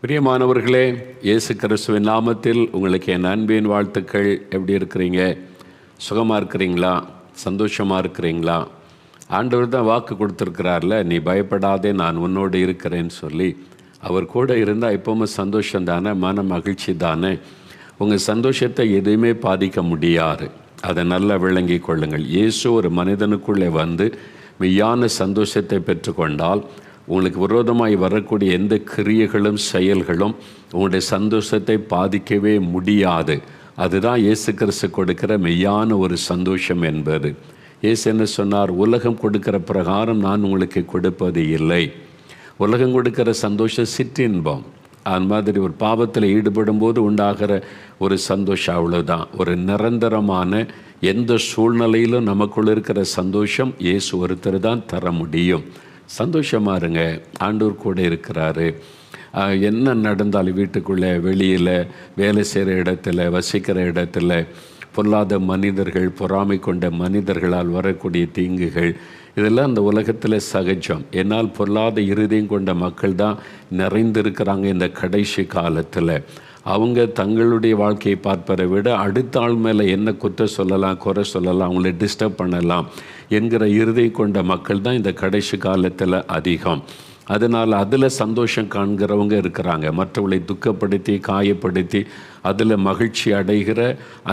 பிரியமானவர்களே, இயேசு கிறிஸ்துவின் நாமத்தில் உங்களுக்கு என் அன்பின் வாழ்த்துக்கள். எப்படி இருக்கிறீங்க? சுகமாக இருக்கிறீங்களா? சந்தோஷமாக இருக்கிறீங்களா? ஆண்டவர் தான் வாக்கு கொடுத்துருக்கிறார்ல, நீ பயப்படாதே, நான் உன்னோடு இருக்கிறேன்னு சொல்லி. அவர் கூட இருந்தால் எப்போவுமே சந்தோஷம் தானே, மன மகிழ்ச்சி தானே. உங்கள் சந்தோஷத்தை எதுவுமே பாதிக்க முடியாது. அதை நல்லா விளங்கி கொள்ளுங்கள். இயேசு ஒரு மனிதனுக்குள்ளே வந்து மெய்யான சந்தோஷத்தை பெற்றுக்கொண்டால் உங்களுக்கு விரோதமாய் வரக்கூடிய எந்த கிரியைகளும் செயல்களும் உங்களுடைய சந்தோஷத்தை பாதிக்கவே முடியாது. அதுதான் இயேசு கிறிஸ்து கொடுக்கிற மெய்யான ஒரு சந்தோஷம் என்பது. இயேசு என்ன சொன்னார்? உலகம் கொடுக்கிற பிரகாரம் நான் உங்களுக்கு கொடுப்பது இல்லை. உலகம் கொடுக்கிற சந்தோஷம் சிற்றின்பம். அது மாதிரி ஒரு பாவத்தில் ஈடுபடும் போது உண்டாகிற ஒரு சந்தோஷம் அவ்வளோதான். ஒரு நிரந்தரமான எந்த சூழ்நிலையிலும் நமக்குள்ள இருக்கிற சந்தோஷம் இயேசு ஒருத்தர் தான் தர முடியும். சந்தோஷமாக இருங்க, ஆண்டவர் கூட இருக்கிறாரு. என்ன நடந்தாலும் வீட்டுக்குள்ளே, வெளியில், வேலை செய்கிற இடத்துல, வசிக்கிற இடத்துல பொல்லாத மனிதர்கள், பொறாமை கொண்ட மனிதர்களால் வரக்கூடிய தீங்குகள் இதெல்லாம் அந்த உலகத்தில் சகஜம். என்னால் பொல்லாத இருதயம் கொண்ட மக்கள் தான் நிறைந்திருக்கிறாங்க இந்த கடைசி காலத்தில். அவங்க தங்களுடைய வாழ்க்கையை பார்ப்பதை விட அடுத்த ஆள் மேலே என்ன குற்றம் சொல்லலாம், குறை சொல்லலாம், அவங்கள டிஸ்டர்ப் பண்ணலாம் என்கிற இருதயம் கொண்ட மக்கள் தான் இந்த கடைசி காலத்தில் அதிகம். அதனால் அதில் சந்தோஷம் காண்கிறவங்க இருக்கிறாங்க. மற்றவர்களை துக்கப்படுத்தி, காயப்படுத்தி அதில் மகிழ்ச்சி அடைகிற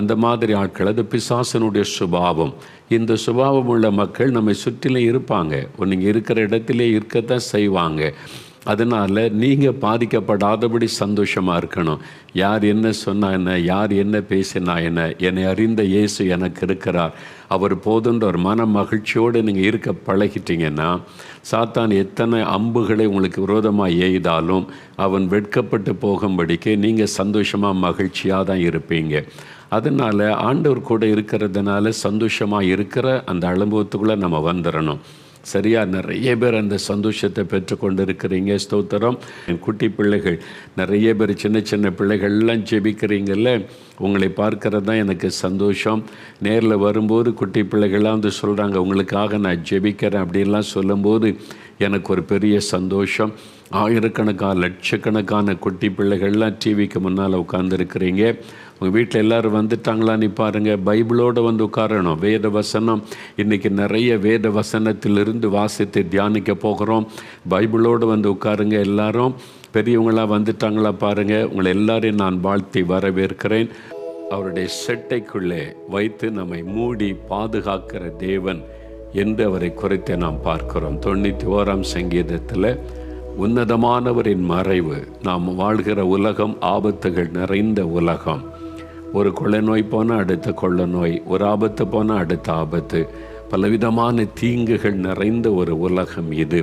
அந்த மாதிரி ஆட்கள், அது பிசாசனுடைய சுபாவம். இந்த சுபாவம் உள்ள மக்கள் நம்மை சுற்றிலும் இருப்பாங்க. நீங்கள் இருக்கிற இடத்திலே இருக்கத்தான் செய்வாங்க. அதனால் நீங்கள் பாதிக்கப்படாதபடி சந்தோஷமாக இருக்கணும். யார் என்ன சொன்னா என்ன, யார் என்ன பேசினா என்ன, என்னை அறிந்த இயேசு எனக்கு இருக்கிறார், அவர் போதுன்ற ஒரு மன மகிழ்ச்சியோடு நீங்கள் இருக்க பழகிட்டீங்கன்னா, சாத்தான் எத்தனை அம்புகளை உங்களுக்கு விரோதமாக எய்தாலும் அவன் வெட்கப்பட்டு போகும்படிக்கு நீங்கள் சந்தோஷமாக மகிழ்ச்சியாக தான் இருப்பீங்க. அதனால் ஆண்டவர் கூட இருக்கிறதுனால சந்தோஷமாக இருக்கிற அந்த அனுபவத்துக்குள்ளே நம்ம வந்துடணும். சரியா? நிறைய பேர் அந்த சந்தோஷத்தை பெற்றுக்கொண்டு இருக்கிறீங்க. ஸ்தோத்திரம். என் குட்டி பிள்ளைகள் நிறைய பேர், சின்ன சின்ன பிள்ளைகள்லாம் ஜெபிக்கிறீங்கல்ல, உங்களை பார்க்கறது தான் எனக்கு சந்தோஷம். நேரில் வரும்போது குட்டி பிள்ளைகள்லாம் வந்து சொல்கிறாங்க, உங்களுக்காக நான் ஜெபிக்கிறேன் அப்படின்லாம் சொல்லும்போது எனக்கு ஒரு பெரிய சந்தோஷம். ஆயிரக்கணக்கான லட்சக்கணக்கான குட்டி பிள்ளைகள்லாம் டிவிக்கு முன்னால் உட்கார்ந்துருக்கிறீங்க. உங்கள் வீட்டில் எல்லோரும் வந்துட்டாங்களான்னு பாருங்கள். பைபிளோடு வந்து உட்காரணும். வேத வசனம், இன்றைக்கி நிறைய வேத வசனத்திலிருந்து வாசித்து தியானிக்க போகிறோம். பைபிளோடு வந்து உட்காருங்க. எல்லாரும் பெரியவங்களாக வந்துட்டாங்களா பாருங்கள். உங்களை எல்லாரையும் நான் வாழ்த்தி வரவேற்கிறேன். அவருடைய செட்டைக்குள்ளே வைத்து நம்மை மூடி பாதுகாக்கிற தேவன் என்று அவரை குறித்து நாம் பார்க்கிறோம். 91ஆம் சங்கீதத்தில் உன்னதமானவரின் மறைவு. நாம் வாழ்கிற உலகம் ஆபத்துகள் நிறைந்த உலகம். ஒரு கொள்ளை நோய் போனால் அடுத்த கொள்ளை நோய், ஒரு ஆபத்து போனால் அடுத்த ஆபத்து, பலவிதமான தீங்குகள் நிறைந்த ஒரு உலகம் இது.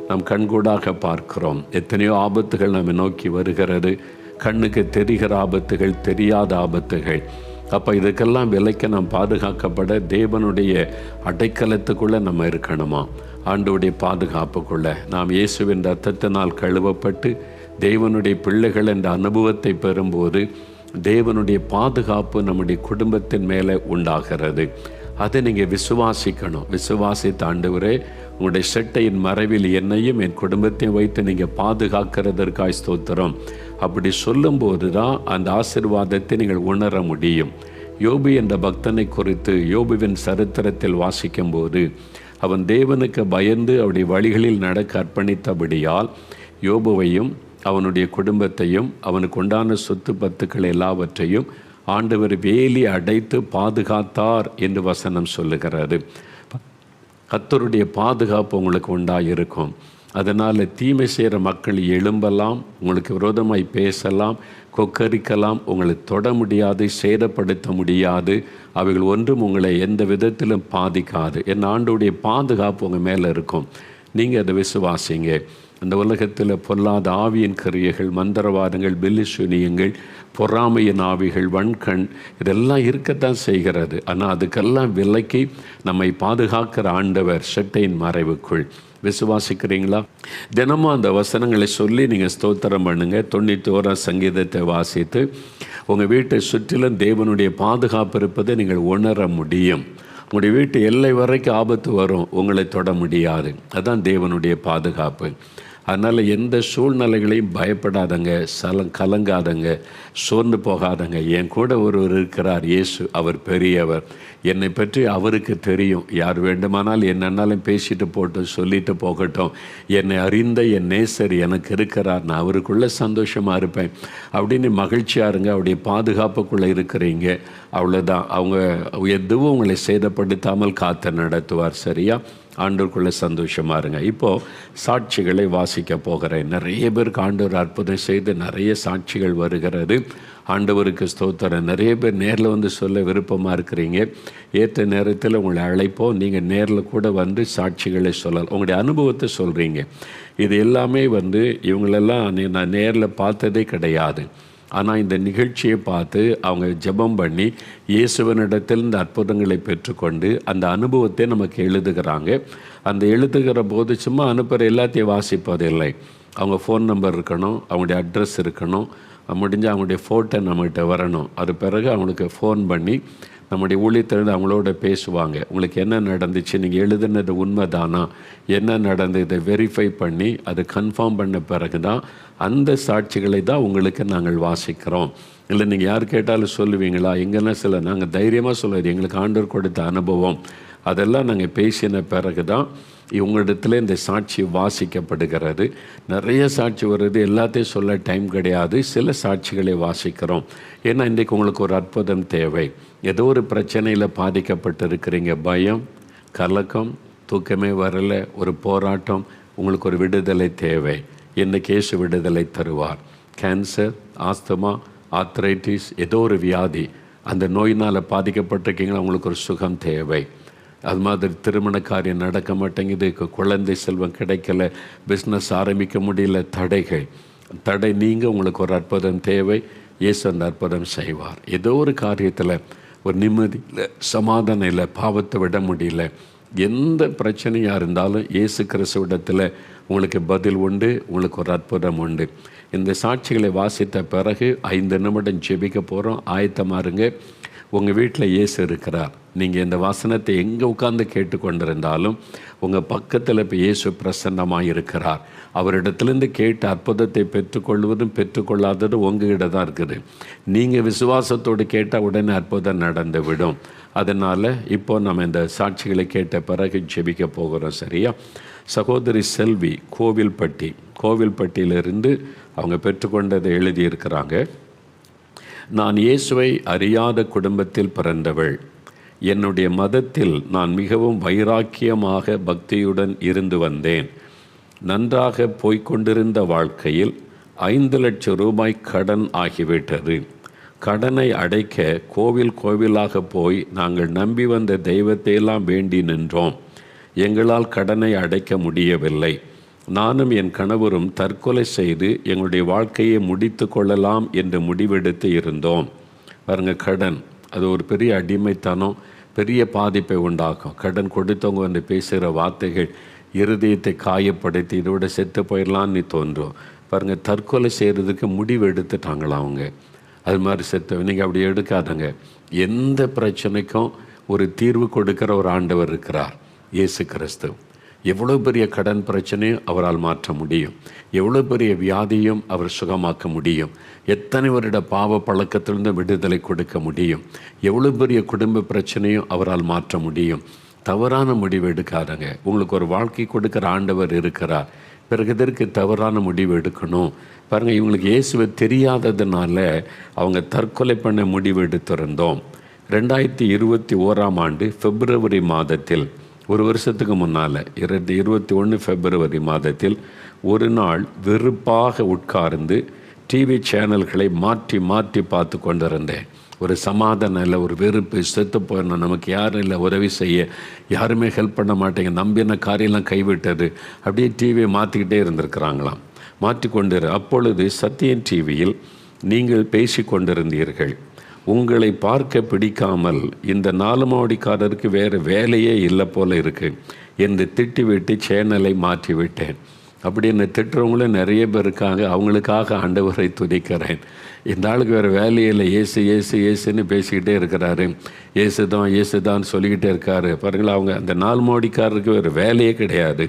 நாம் கண்கூடாக பார்க்கிறோம். எத்தனையோ ஆபத்துகள் நம்ம நோக்கி வருகிறது. கண்ணுக்கு தெரிகிற ஆபத்துகள், தெரியாத ஆபத்துகள். அப்போ இதுக்கெல்லாம் விலைக்கு நாம் பாதுகாக்கப்பட தேவனுடைய அடைக்கலத்துக்குள்ளே நம்ம இருக்கணுமா? ஆண்டவருடைய பாதுகாப்புக்குள்ளே நாம் இயேசுவின் இரத்தத்தினால் கழுவப்பட்டு தேவனுடைய பிள்ளைகள் என்ற அனுபவத்தை பெறும்போது தேவனுடைய பாதுகாப்பு நம்முடைய குடும்பத்தின் மேலே உண்டாகிறது. அதை நீங்கள் விசுவாசிக்கணும். விசுவாசித்த ஆண்டவரே, உங்களுடைய செட்டையின் மறைவில் என்னையும் என் குடும்பத்தையும் வைத்து நீங்கள் பாதுகாக்கிறதற்காய் ஸ்தோத்திரம். அப்படி சொல்லும்போது தான் அந்த ஆசீர்வாதத்தை நீங்கள் உணர முடியும். யோபு என்ற பக்தனை குறித்து யோபுவின் சரித்திரத்தில் வாசிக்கும்போது, அவன் தேவனுக்கு பயந்து அவருடைய வழிகளில் நடக்க அர்ப்பணித்தபடியால் யோபுவையும் அவனுடைய குடும்பத்தையும் அவனுக்கு உண்டான சொத்து பத்துக்கள் எல்லாவற்றையும் ஆண்டவர் வேலி அடைத்து பாதுகாத்தார் என்று வசனம் சொல்லுகிறது. கர்த்தருடைய பாதுகாப்பு உங்களுக்கு உண்டாயிருக்கும். அதனால் தீமை செய்கிற மக்கள் எழும்பலாம், உங்களுக்கு விரோதமாய் பேசலாம், கொக்கரிக்கலாம், உங்களை தொட முடியாது, சேதப்படுத்த முடியாது. அவைகள் ஒன்றும் உங்களை எந்த விதத்திலும் பாதிக்காது. என் ஆண்டவருடைய பாதுகாப்பு உங்கள் மேலே இருக்கும். நீங்கள் அதை விசுவாசிங்க. அந்த உலகத்தில் பொல்லாத ஆவியின் கிரியைகள், மந்திரவாதங்கள், பில்லிசூனியங்கள், பொறாமையின் ஆவிகள், வன்கண் இதெல்லாம் இருக்கத்தான் செய்கிறது. ஆனால் அதுக்கெல்லாம் விலக்கி நம்மை பாதுகாக்கிற ஆண்டவர் செட்டையின் மறைவுக்குள். விசுவாசிக்கிறீங்களா? தினமும் அந்த வசனங்களை சொல்லி நீங்கள் ஸ்தோத்திரம் பண்ணுங்கள். 91ஆம் சங்கீதத்தை வாசித்து உங்கள் வீட்டை சுற்றிலும் தேவனுடைய பாதுகாப்பு இருப்பதை நீங்கள் உணர முடியும். உங்களுடைய வீட்டு எல்லை வரைக்கும் ஆபத்து வரும், உங்களை தொட முடியாது. அதுதான் தேவனுடைய பாதுகாப்பு. அதனால் எந்த சூழ்நிலைகளையும் பயப்படாதங்க, கலங்காதங்க, சோர்ந்து போகாதங்க. என் கூட ஒருவர் இருக்கிறார், இயேசு. அவர் பெரியவர். என்னை பற்றி அவருக்கு தெரியும். யார் வேண்டுமானால் என்னன்னாலும் பேசிட்டு போட்டும், சொல்லிட்டு போகட்டும். என்னை அறிந்த என் நேசர் எனக்கு இருக்கிறார், நான் அவருக்குள்ளே சந்தோஷமாக இருப்பேன் அப்படின்னு மகிழ்ச்சியாக இருங்க. அவருடைய பாதுகாப்புக்குள்ளே இருக்கிறீங்க, அவ்வளோதான். அவங்க எதுவும் உங்களை சேதப்படுத்தாமல் காத்து நடத்துவார். சரியா? ஆண்டவருக்குள்ளே சந்தோஷமாக இருங்க. இப்போது சாட்சிகளை வாசிக்க போகிறேன். நிறைய பேருக்கு ஆண்டவர் அற்புதம் செய்து நிறைய சாட்சிகள் வருகிறது. ஆண்டவருக்கு ஸ்தோத்திரம். நிறைய பேர் நேரில் வந்து சொல்ல விருப்பமாக இருக்கிறீங்க. ஏற்ற நேரத்தில் உங்களை அழைப்போம், நீங்கள் நேரில் கூட வந்து சாட்சிகளை சொல்லலாம். உங்களுடைய அனுபவத்தை சொல்கிறீங்க. இது எல்லாமே வந்து இவங்களெல்லாம் நான் நேரில் பார்த்ததே கிடையாது. ஆனால் இந்த நிகழ்ச்சியை பார்த்து அவங்க ஜெபம் பண்ணி இயேசுவனிடத்தில் இந்த அற்புதங்களை பெற்றுக்கொண்டு அந்த அனுபவத்தை நமக்கு எழுதுகிறாங்க. அந்த எழுதுகிற போது சும்மா அனுப்புகிற எல்லாத்தையும் வாசிப்பதில்லை. அவங்க ஃபோன் நம்பர் இருக்கணும், அவங்களுடைய அட்ரஸ் இருக்கணும், முடிஞ்சால் அவங்களுடைய ஃபோட்டோ நம்மகிட்ட வரணும். அது பிறகு அவங்களுக்கு ஃபோன் பண்ணி நம்முடைய ஊழியத்திலிருந்து அவங்களோட பேசுவாங்க. உங்களுக்கு என்ன நடந்துச்சு, நீங்கள் எழுதுனது உண்மைதானா, என்ன நடந்து, இதை வெரிஃபை பண்ணி அதை கன்ஃபார்ம் பண்ண பிறகு தான் அந்த சாட்சிகளை தான் உங்களுக்கு நாங்கள் வாசிக்கிறோம். இல்லை நீங்கள் யார் கேட்டாலும் சொல்லுவீங்களா? எங்கன்னா சில நாங்கள் தைரியமாக சொல்லுவது எங்களுக்கு ஆண்டவர் கொடுத்த அனுபவம், அதெல்லாம் நாங்கள் பேசின பிறகு தான் இவங்களிடத்தில் இந்த சாட்சி வாசிக்கப்படுகிறது. நிறைய சாட்சி வருது, எல்லாத்தையும் சொல்ல டைம் கிடையாது. சில சாட்சிகளை வாசிக்கிறோம். ஏன்னா இன்றைக்கு உங்களுக்கு ஒரு அற்புதம் தேவை. ஏதோ ஒரு பிரச்சனையில் பாதிக்கப்பட்டிருக்கிறீங்க, பயம், கலக்கம், தூக்கமே வரலை, ஒரு போராட்டம், உங்களுக்கு ஒரு விடுதலை தேவை. இன்றைக்கு இயேசு விடுதலை தருவார். கேன்சர், ஆஸ்துமா, ஆர்த்ரைட்டிஸ், ஏதோ ஒரு வியாதி, அந்த நோயினால் பாதிக்கப்பட்டிருக்கீங்களா, உங்களுக்கு ஒரு சுகம் தேவை. அது மாதிரி திருமண காரியம் நடக்க மாட்டேங்குது, குழந்தை செல்வம் கிடைக்கல, பிஸ்னஸ் ஆரம்பிக்க முடியல, தடை நீங்கள் உங்களுக்கு ஒரு அற்புதம் தேவை. இயேசு அந்த அற்புதம் செய்வார். ஏதோ ஒரு காரியத்தில் ஒரு நிம்மதி இல்லை, சமாதானம் இல்லை, பாவத்தை விட முடியல, எந்த பிரச்சனையாக இருந்தாலும் இயேசு கிறிஸ்துவிடத்தில் உங்களுக்கு பதில் உண்டு, உங்களுக்கு ஒரு அற்புதம் உண்டு. இந்த சாட்சிகளை வாசித்த பிறகு 5 நிமிடம் ஜெபிக்க போகிறோம். ஆயத்தமாக இருங்க. உங்கள் வீட்டில் இயேசு இருக்கிறார். நீங்கள் இந்த வசனத்தை எங்கே உட்கார்ந்து கேட்டுக்கொண்டிருந்தாலும் உங்கள் பக்கத்தில் இப்போ இயேசு பிரசன்னமாக இருக்கிறார். அவரிடத்துலேருந்து கேட்டு அற்புதத்தை பெற்றுக்கொள்வதும் பெற்றுக்கொள்ளாததும் உங்ககிட்ட தான் இருக்குது. நீங்கள் விசுவாசத்தோடு கேட்டால் உடனே அற்புதம் நடந்து விடும். அதனால் இப்போ நம்ம இந்த சாட்சிகளை கேட்ட பிறகு ஜெபிக்க போகிறோம். சரியா? சகோதரி செல்வி கோவில்பட்டியிலிருந்து அவங்க பெற்றுக்கொண்டதை எழுதியிருக்கிறாங்க. நான் இயேசுவை அறியாத குடும்பத்தில் பிறந்தவள். என்னுடைய மதத்தில் நான் மிகவும் வைராக்கியமாக பக்தியுடன் இருந்து வந்தேன். நன்றாக போய்கொண்டிருந்த வாழ்க்கையில் 5 லட்சம் ரூபாய் கடன் ஆகிவிட்டது. கடனை அடைக்க கோவிலாக போய் நாங்கள் நம்பி வந்த தெய்வத்தையெல்லாம் வேண்டி நின்றோம். எங்களால் கடனை அடைக்க முடியவில்லை. நானும் என் கணவரும் தற்கொலை செய்து எங்களுடைய வாழ்க்கையை முடித்து கொள்ளலாம் என்று முடிவெடுத்து இருந்தோம். பாருங்க, கடன் அது ஒரு பெரிய அடிமைத்தனம், பெரிய பாதிப்பை உண்டாக்கும். கடன் கொடுத்தவங்க வந்து பேசுகிற வார்த்தைகள் இருதயத்தை காயப்படுத்தி இதோட செத்து போயிடலான்னு தோன்றும். பாருங்கள், தற்கொலை செய்கிறதுக்கு முடிவு எடுத்துட்டாங்களா அவங்க. அது மாதிரி செத்து நீங்கள் அப்படி எடுக்காதங்க. எந்த பிரச்சனைக்கும் ஒரு தீர்வு கொடுக்கிற ஒரு ஆண்டவர் இருக்கிறார், இயேசு கிறிஸ்து. எவ்வளோ பெரிய கடன் பிரச்சனையும் அவரால் மாற்ற முடியும். எவ்வளோ பெரிய வியாதியும் அவர் சுகமாக்க முடியும். எத்தனை வருட பாவ பழக்கத்திலிருந்து விடுதலை கொடுக்க முடியும். எவ்வளோ பெரிய குடும்ப பிரச்சனையும் அவரால் மாற்ற முடியும். தவறான முடிவு எடுக்காதங்க. உங்களுக்கு ஒரு வாழ்க்கை கொடுக்குற ஆண்டவர் இருக்கிறார். பிறகு இதற்கு தவறான முடிவு எடுக்கணும். பாருங்கள், இவங்களுக்கு இயேசுவை தெரியாததுனால அவங்க தற்கொலை பண்ண முடிவு எடுத்திருந்தோம். 2021 ஆண்டு பிப்ரவரி மாதத்தில், ஒரு வருஷத்துக்கு முன்னால் 2021 பிப்ரவரி மாதத்தில் ஒரு நாள் வெறுப்பாக உட்கார்ந்து டிவி சேனல்களை மாற்றி மாற்றி பார்த்து கொண்டிருந்தேன். ஒரு சமாதானம் இல்லை, ஒரு வெறுப்பு, செத்து போயிடணும், நமக்கு யாரும் இல்லை உதவி செய்ய, யாருமே ஹெல்ப் பண்ண மாட்டேங்க, நம்பின காரியெல்லாம் கைவிட்டது. அப்படியே டிவியை மாற்றிக்கிட்டே இருந்திருக்கிறாங்களாம். அப்பொழுது சத்தியம் டிவியில் நீங்கள் பேசி கொண்டிருந்தீர்கள். உங்களை பார்க்க பிடிக்காமல் இந்த 4 மாடிக்காரருக்கு வேறு வேலையே இல்லை போல இருக்குது என்று திட்டிவிட்டு சேனலை மாற்றிவிட்டேன். அப்படி என்னை திட்டுறவங்களும் நிறைய பேர் இருக்காங்க. அவங்களுக்காக ஆண்டவரை துதிக்கிறேன். இந்த ஆளுக்கு வேறு வேலையில் ஏசு ஏசு ஏசுன்னு பேசிக்கிட்டே இருக்கிறாரு. ஏசுதான் ஏசுதான் சொல்லிக்கிட்டே இருக்காரு. பாருங்களா, அவங்க அந்த 4 மாடிக்காரருக்கு வேறு வேலையே கிடையாது.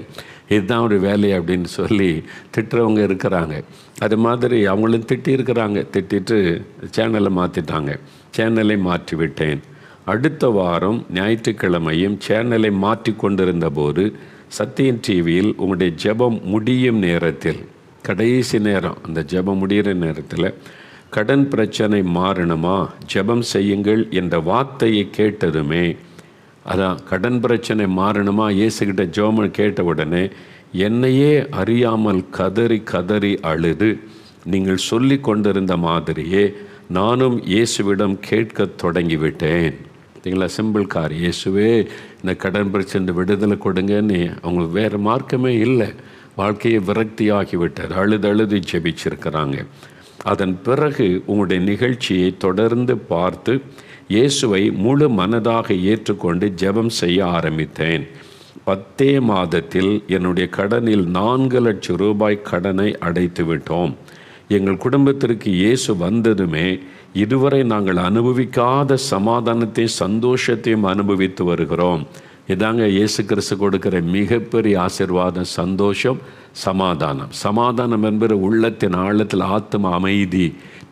இதுதான் ஒரு வேலை அப்படின்னு சொல்லி திட்டுறவங்க இருக்கிறாங்க. அது மாதிரி அவங்களும் திட்டியிருக்கிறாங்க. திட்டிட்டு சேனலை மாற்றிட்டாங்க. சேனலை மாற்றி விட்டேன். அடுத்த வாரம் ஞாயிற்றுக்கிழமையும் சேனலை மாற்றி கொண்டிருந்த போது சத்தியம் டிவியில் உங்களுடைய ஜெபம் முடியும் நேரத்தில், கடைசி நேரம், அந்த ஜெபம் முடிகிற நேரத்தில் கடன் பிரச்சனை மாறணுமா ஜெபம் செய்யுங்கள் என்ற வார்த்தையை கேட்டதுமே, அதான் கடன் பிரச்சனை மாறணுமா இயேசுகிட்ட ஜெபம் கேட்ட உடனே என்னையே அறியாமல் கதறி கதறி அழுது நீங்கள் சொல்லி கொண்டிருந்த மாதிரியே நானும் இயேசுவிடம் கேட்க தொடங்கிவிட்டேன். பார்த்தீங்களா, சிம்பிள் கார். இயேசுவே இந்த கடன் பிரச்சனை விடுதலை கொடுங்கன்னு அவங்களுக்கு வேறு மார்க்கமே இல்லை. வாழ்க்கையை விரக்தியாகிவிட்டார். அழுது ஜெபிச்சிருக்கிறாங்க. அதன் பிறகு உங்களுடைய நிகழ்ச்சியை தொடர்ந்து பார்த்து இயேசுவை முழு மனதாக ஏற்றுக்கொண்டு ஜெபம் செய்ய ஆரம்பித்தேன். 10 மாதத்தில் என்னுடைய கடனில் 4 லட்சம் ரூபாய் கடனை அடைத்து விட்டோம். எங்கள் குடும்பத்திற்கு இயேசு வந்ததுமே இதுவரை நாங்கள் அனுபவிக்காத சமாதானத்தையும் சந்தோஷத்தையும் அனுபவித்து வருகிறோம். இதாங்க இயேசு கிறிஸ்து கொடுக்கிற மிகப்பெரிய ஆசீர்வாதம், சந்தோஷம், சமாதானம். சமாதானம் என்பது உள்ளத்தின் ஆழத்தில் ஆத்ம அமைதி,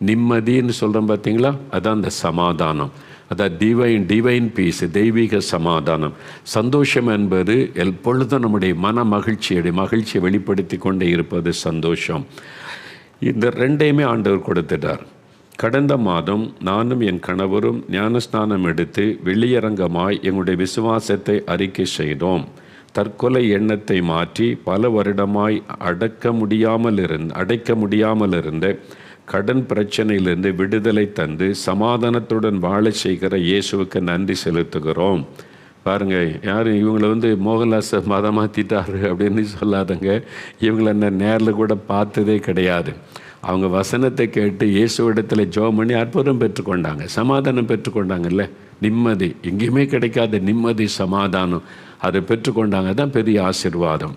நிம்மதின்னு சொல்கிறோம் பார்த்தீங்களா, அதான் அந்த சமாதானம். அதான் டிவைன் பீஸ், தெய்வீக சமாதானம். சந்தோஷம் என்பது எப்பொழுதும் நம்முடைய மன மகிழ்ச்சியை வெளிப்படுத்தி கொண்டே இருப்பது சந்தோஷம். இந்த ரெண்டையுமே ஆண்டவர் கொடுத்துட்டார். கடந்த மாதம் நானும் என் கணவரும் ஞானஸ்நானம் எடுத்து வெளியரங்கமாய் எங்களுடைய விசுவாசத்தை அறிக்கை செய்தோம். தற்கொலை எண்ணத்தை மாற்றி பல வருடமாய் அடைக்க முடியாமல் இருந்த கடன் பிரச்சனையிலிருந்து விடுதலை தந்து சமாதானத்துடன் வாழ செய்கிற இயேசுவுக்கு நன்றி செலுத்துகிறோம். பாருங்கள், யாரும் இவங்களை மோகன்லாஸை மதம் மாற்றிட்டாரு அப்படின்னு சொல்லாதங்க. இவங்களை நான் நேரில் கூட பார்த்ததே கிடையாது. அவங்க வசனத்தை கேட்டு இயேசுவிடத்தில் ஜெபம் பண்ணி அற்புதம் பெற்றுக்கொண்டாங்க, சமாதானம் பெற்றுக்கொண்டாங்கல்ல. நிம்மதி, எங்கேயுமே கிடைக்காத நிம்மதி, சமாதானம், அதை பெற்றுக்கொண்டாங்க. தான் பெரிய ஆசீர்வாதம்.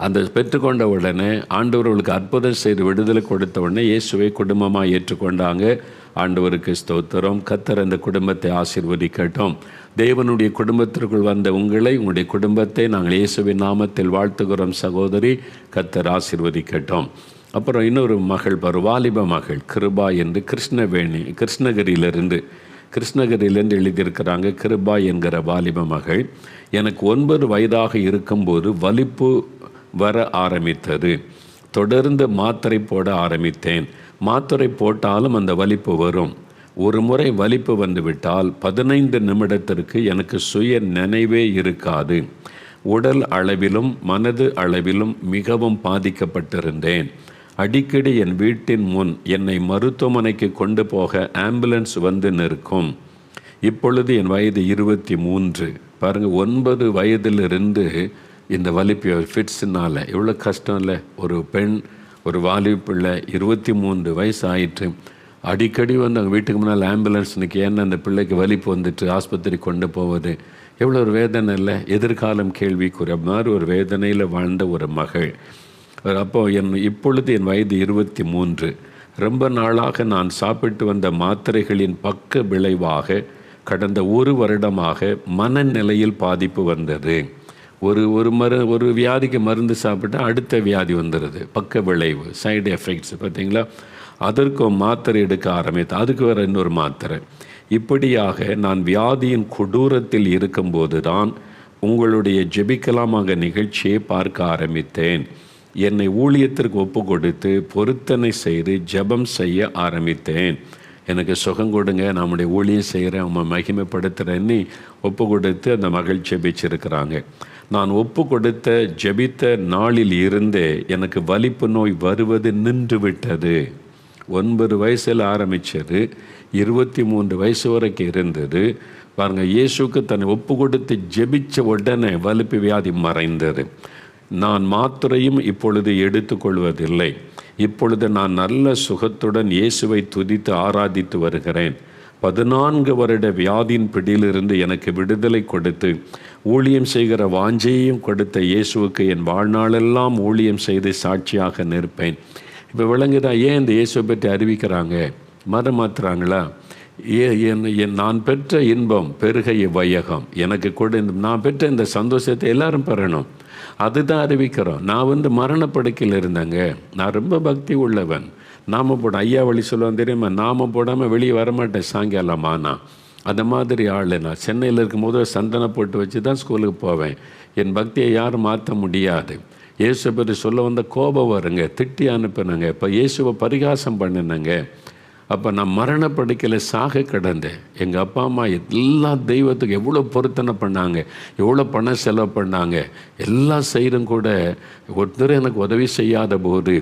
அந்த பெற்றுக்கொண்ட உடனே ஆண்டவர்களுக்கு அற்புதம் செய்து விடுதலை கொடுத்த உடனே இயேசுவை குடும்பமாக ஏற்றுக்கொண்டாங்க. ஆண்டவருக்கு ஸ்தோத்திரம். கர்த்தர் அந்த குடும்பத்தை ஆசீர்வதிக்கட்டும். தேவனுடைய குடும்பத்திற்குள் வந்த உங்களுடைய குடும்பத்தை நாங்கள் இயேசுவின் நாமத்தில் வாழ்த்துகிறோம். சகோதரி, கர்த்தர் ஆசீர்வதிக்கட்டும். அப்புறம் இன்னொரு மகள், வாலிப மகள் கிருபா என்று கிருஷ்ணகிரியிலிருந்து எழுதியிருக்கிறாங்க. கிருபா என்கிற வாலிப மகள், எனக்கு 9 வயதாக இருக்கும்போது வலிப்பு வர ஆரம்பித்தது. தொடர்ந்து மாத்திரை போட ஆரம்பித்தேன். மாத்திரை போட்டாலும் அந்த வலிப்பு வரும். ஒரு முறை வலிப்பு வந்துவிட்டால் 15 நிமிடத்திற்கு எனக்கு சுய நினைவே இருக்காது. உடல் அளவிலும் மனது அளவிலும் மிகவும் பாதிக்கப்பட்டிருந்தேன். அடிக்கடி என் வீட்டின் முன் என்னை மருத்துவமனைக்கு கொண்டு போக ஆம்புலன்ஸ் வந்து நிற்கும். இப்பொழுது என் வயது 23. பாருங்கள், 9 வயதிலிருந்து இந்த வலிப்பு ஃபிட்ஸ்னால் எவ்வளோ கஷ்டம் இல்லை. ஒரு பெண், ஒரு வாலிப பிள்ளை, 23 வயசு ஆயிற்று. அடிக்கடி அவங்க வீட்டுக்கு முன்னால் ஆம்புலன்ஸ் நிற்க. ஏன்னா அந்த பிள்ளைக்கு வலிப்பு வந்துட்டு ஆஸ்பத்திரி கொண்டு போவது எவ்வளோ ஒரு வேதனை இல்லை. எதிர்காலம் கேள்விக்குரிய மாதிரி ஒரு வேதனையில் வாழ்ந்த ஒரு மகள். அப்போ இப்பொழுது என் வயது 23. ரொம்ப நாளாக நான் சாப்பிட்டு வந்த மாத்திரைகளின் பக்க விளைவாக கடந்த 1 வருடமாக மனநிலையில் பாதிப்பு வந்தது. ஒரு வியாதிக்கு மருந்து சாப்பிட்டா அடுத்த வியாதி வந்துடுது. பக்க விளைவு, சைடு எஃபெக்ட்ஸ் பார்த்தீங்களா. அதற்கும் மாத்திரை எடுக்க ஆரம்பித்து அதுக்கு வேறு இன்னொரு மாத்திரை. இப்படியாக நான் வியாதியின் கொடூரத்தில் இருக்கும்போது தான் உங்களுடைய ஜெபிக்கலாமாக நிகழ்ச்சியை பார்க்க ஆரம்பித்தேன். என்னை ஊழியத்திற்கு ஒப்பு கொடுத்து பொருத்தனை செய்து ஜெபம் செய்ய ஆரம்பித்தேன். எனக்கு சுகம் கொடுங்க, நம்முடைய ஊழியம் செய்கிறேன், அவங்க மகிமைப்படுத்துகிறேன்னு ஒப்பு கொடுத்து அந்த மகள் ஜெபிச்சிருக்கிறாங்க. நான் ஒப்பு கொடுத்த ஜெபித்த நாளில் இருந்தே எனக்கு வலிப்பு நோய் வருவது நின்று விட்டது. 9 வயசில் ஆரம்பித்தது, 23 வயசு வரைக்கும் இருந்தது. பாருங்கள், இயேசுக்கு தன்னை ஒப்பு கொடுத்து ஜெபித்த உடனே வலிப்பு வியாதி மறைந்தது. நான் மாத்திரையும் இப்பொழுது எடுத்துக்கொள்வதில்லை. இப்பொழுது நான் நல்ல சுகத்துடன் இயேசுவை துதித்து ஆராதித்து வருகிறேன். 14 வருட வியாதியின் பிடியிலிருந்து எனக்கு விடுதலை கொடுத்து ஊழியம் செய்கிற வாஞ்சையையும் கொடுத்த இயேசுவுக்கு என் வாழ்நாளெல்லாம் ஊழியம் செய்து சாட்சியாக நிற்பேன். இப்போ விளங்குதா ஏன் இந்த இயேசுவை பற்றி அறிவிக்கிறாங்க? மதம் மாற்றுறாங்களா? நான் பெற்ற இன்பம் பெருகைய வையகம் எனக்கு கூட நான் பெற்ற இந்த சந்தோஷத்தை எல்லாரும் பெறணும். அதுதான் அறிவிக்கிறோம். நான் மரணப்படுக்கையில் இருந்தேங்க. நான் ரொம்ப பக்தி உள்ளவன். நாமம் போட ஐயா வழி சொல்லுவான் தெரியுமா, நாமம் போடாமல் வெளியே வரமாட்டேன் சாயங்காலமானா. அந்த மாதிரி ஆள். நான் சென்னையில் இருக்கும்போது சந்தனம் போட்டு வச்சு தான் ஸ்கூலுக்கு போவேன். என் பக்தியை யாரும் மாற்ற முடியாது. இயேசு பற்றி சொல்ல வந்த கோபம் வருங்க, திட்டி அனுப்பினங்க. இப்போ இயேசுவை பரிகாசம் பண்ணினங்க. அப்போ நான் மரணப்படுக்கையில் சாக கிடந்தேன். எங்கள் அப்பா அம்மா எல்லா தெய்வத்துக்கு எவ்வளோ பொருத்தனை பண்ணாங்க, எவ்வளோ பணம் செலவு பண்ணாங்க, எல்லாம் செய்கிறோம் கூட ஒருத்தர் எனக்கு உதவி செய்யாத போது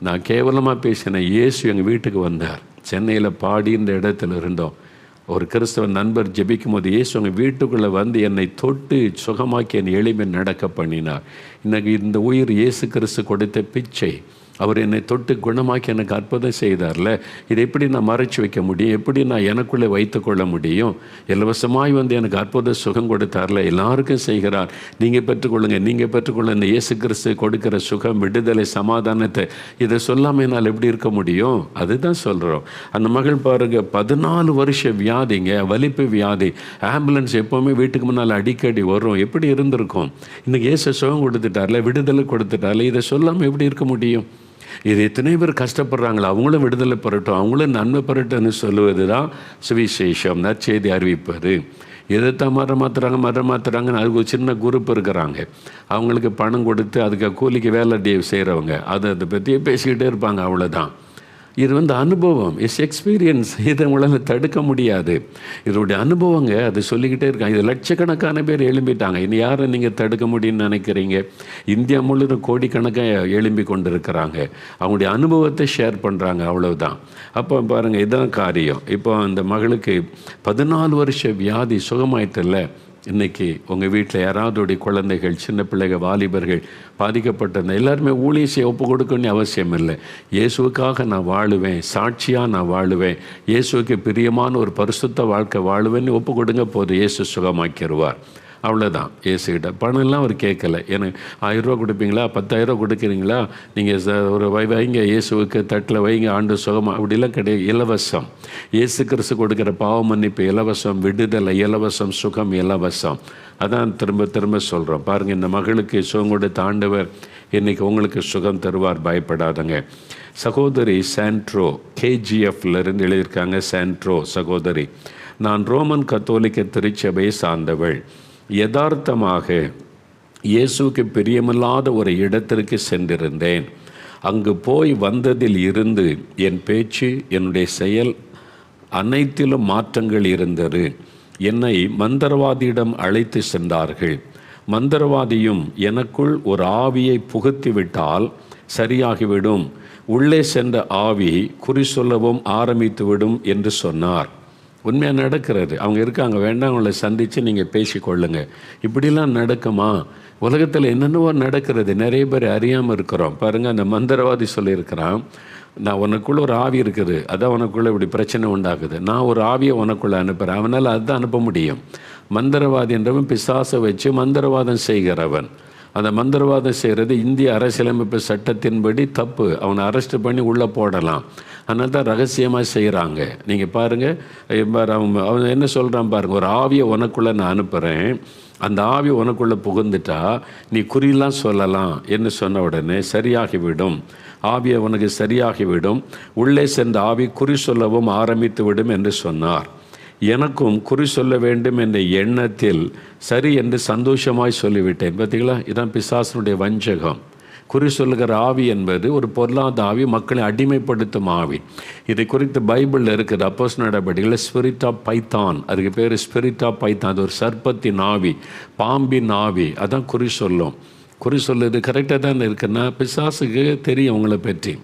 நான் கேவலமாக பேசினேன். இயேசு எங்கள் வீட்டுக்கு வந்தார். சென்னையில் பாடின்ற இடத்துல இருந்தோம். ஒரு கிறிஸ்தவ நண்பர் ஜெபிக்கும் போது இயேசு எங்கள் வீட்டுக்குள்ளே வந்து என்னை தொட்டு சுகமாக்கி என்னை எளிமை நடக்க பண்ணினார். இன்னைக்கு இந்த உயிர் இயேசு கிறிஸ்து கொடுத்த பிச்சை. அவர் என்னை தொட்டு குணமாக்கி எனக்கு அற்புதம் செய்தார்ல. இதை எப்படி நான் மறைச்சி வைக்க முடியும்? எப்படி நான் எனக்குள்ளே வைத்து கொள்ள முடியும்? இலவசமாய் எனக்கு அற்புத சுகம் கொடுத்தார்ல, எல்லாருக்கும் செய்கிறார். நீங்கள் பெற்றுக்கொள்ளுங்க, நீங்கள் பெற்றுக்கொள்ள. இந்த இயேசு கிறிஸ்து கொடுக்குற சுகம், விடுதலை, சமாதானத்தை இதை சொல்லாமல் என்னால் எப்படி இருக்க முடியும்? அதுதான் சொல்கிறோம். அந்த மகள் பாருங்க, 14 வருஷ வியாதிங்க, வலிப்பு வியாதி. ஆம்புலன்ஸ் எப்போவுமே வீட்டுக்கு முன்னால் அடிக்கடி வரும். எப்படி இருந்திருக்கும்? இன்றைக்கி இயேசு சுகம் கொடுத்துட்டார்ல, விடுதலை கொடுத்துட்டார்ல, இதை சொல்லாமல் எப்படி இருக்க முடியும்? இது எத்தனை பேர் கஷ்டப்படுறாங்களோ அவங்களும் விடுதலை பெறட்டும், அவங்களும் நன்மை பெறட்டும்னு சொல்லுவது தான் சுவிசேஷம், நற்செய்தி அறிவிப்பது. எதைத்தான் மரம் மாற்றுறாங்கன்னு அதுக்கு ஒரு சின்ன குரூப் இருக்கிறாங்க. அவங்களுக்கு பணம் கொடுத்து அதுக்கு கூலிக்கு வேலை செய்கிறவங்க அதை பற்றியே பேசிக்கிட்டே இருப்பாங்க. அவ்வளோதான். இது அனுபவம், எக்ஸ்பீரியன்ஸ். இதை உங்களால் தடுக்க முடியாது. இதோடைய அனுபவங்க. அது சொல்லிக்கிட்டே இருக்காங்க. இது லட்சக்கணக்கான பேர் எழும்பிட்டாங்க. இனி யாரை நீங்கள் தடுக்க முடியும்னு நினைக்கிறீங்க? இந்தியா முழுவதும் கோடிக்கணக்காக எழும்பி கொண்டு இருக்கிறாங்க. அவங்களுடைய அனுபவத்தை ஷேர் பண்ணுறாங்க. அவ்வளவுதான். அப்போ பாருங்கள், இதுதான் காரியம். இப்போ அந்த மகளுக்கு 14 வருஷ வியாதி சுகமாயிட்டில்ல. இன்றைக்கி உங்கள் வீட்டில் யாராவதுடைய குழந்தைகள், சின்ன பிள்ளைகள், வாலிபர்கள் பாதிக்கப்பட்டிருந்தேன், எல்லாருமே ஊழியம் செய்ய ஒப்பு கொடுக்கணும்னு அவசியம் இல்லை. இயேசுவுக்காக நான் வாழுவேன், சாட்சியாக நான் வாழுவேன், இயேசுவுக்கு பிரியமான ஒரு பரிசுத்த வாழ்க்கை வாழுவேன்னு ஒப்பு கொடுங்க, போதும். இயேசு சுகமாக்கிடுவார். அவ்வளோதான். இயேசுகிட்ட பணம்லாம் அவர் கேட்கலை. எனக்கு 1000 ரூபா கொடுப்பீங்களா, 10,000 கொடுக்குறீங்களா, நீங்கள் ஒரு வைங்க, இயேசுவுக்கு தட்டில் வைங்க, ஆண்டு சுகமாக, அப்படிலாம் கிடையாது. இலவசம். இயேசு கிறிஸ்து கொடுக்குற பாவ மன்னிப்பு இலவசம், விடுதலை இலவசம், சுகம் இலவசம். அதான் திரும்ப திரும்ப சொல்கிறோம். பாருங்கள், இந்த மகளுக்கு சுகம் கொடுத்த ஆண்டவர் இன்றைக்கி உங்களுக்கு சுகம் தருவார். பயப்படாதங்க. சகோதரி சாண்ட்ரோ, KGFலேருந்து எழுதியிருக்காங்க. சாண்ட்ரோ சகோதரி, நான் ரோமன் கத்தோலிக்க திருச்சபையை சார்ந்தவள். யதார்த்தமாக இயேசுவுக்கு பிரியமில்லாத ஒரு இடத்திற்கு சென்றிருந்தேன். அங்கு போய் வந்ததில் இருந்து என் பேச்சு, என்னுடைய செயல் அனைத்திலும் மாற்றங்கள் இருந்தது. என்னை மந்திரவாதியிடம் அழைத்து சென்றார்கள். மந்திரவாதியும் எனக்குள் ஒரு ஆவியை புகுத்திவிட்டால் சரியாகிவிடும், உள்ளே சென்ற ஆவி குறி சொல்லவும் ஆரம்பித்துவிடும் என்று சொன்னார். உண்மையாக நடக்கிறது. அவங்க இருக்காங்க, வேண்டாம், அவங்கள சந்தித்து நீங்கள் பேசிக்கொள்ளுங்க. இப்படிலாம் நடக்குமா? உலகத்தில் என்னென்னவோ நடக்கிறது. நிறைய பேர் அறியாமல் இருக்கிறோம். பாருங்கள், அந்த மந்திரவாதி சொல்லியிருக்கிறான், நான் உனக்குள்ளே ஒரு ஆவி இருக்குது, அதான் உனக்குள்ளே இப்படி பிரச்சனை உண்டாகுது, நான் ஒரு ஆவியை உனக்குள்ளே அனுப்புகிறேன். அவனால் அதுதான் அனுப்ப முடியும். மந்திரவாதி என்றவன் பிசாசை வச்சு மந்திரவாதம் செய்கிறவன். அந்த மந்திரவாதம் செய்கிறது இந்திய அரசியலமைப்பு சட்டத்தின்படி தப்பு. அவனை அரெஸ்ட் பண்ணி உள்ளே போடலாம். அதனால தான் ரகசியமாக செய்கிறாங்க. நீங்கள் பாருங்கள், அவன் என்ன சொல்கிறான் பாருங்கள், ஒரு ஆவியை உனக்குள்ளே நான் அனுப்புகிறேன், அந்த ஆவி உனக்குள்ளே புகுந்துட்டா நீ குறியெல்லாம் சொல்லலாம் என்று சொன்ன உடனே சரியாகிவிடும், ஆவியை உனக்கு சரியாகிவிடும், உள்ளே சென்ற ஆவி குறி சொல்லவும் ஆரம்பித்து விடும் என்று சொன்னார். எனக்கும் குறி சொல்ல வேண்டும் என்ற எண்ணத்தில் சரி என்று சந்தோஷமாய் சொல்லிவிட்டேன். பார்த்தீங்களா, இதுதான் பிசாசனுடைய வஞ்சகம். குறி சொல்லுகிற ஆவி என்பது ஒரு பொருளாத ஆவி, மக்களை அடிமைப்படுத்தும் ஆவி. இதை குறித்து பைபிளில் இருக்குது. அப்போஸ்தலர் நடபடிகளில் ஸ்பிரிட் ஆஃப் பைத்தான், அதுக்கு பேர் ஸ்பிரிட் ஆஃப் பைத்தான். அது ஒரு சர்ப்பத்தின் ஆவி, பாம்பின் ஆவி. அதான் குறி சொல்லும். குறி சொல்லுது கரெக்டாக தான் இருக்குன்னா பிசாசுக்கு தெரியும் உங்களை பற்றி.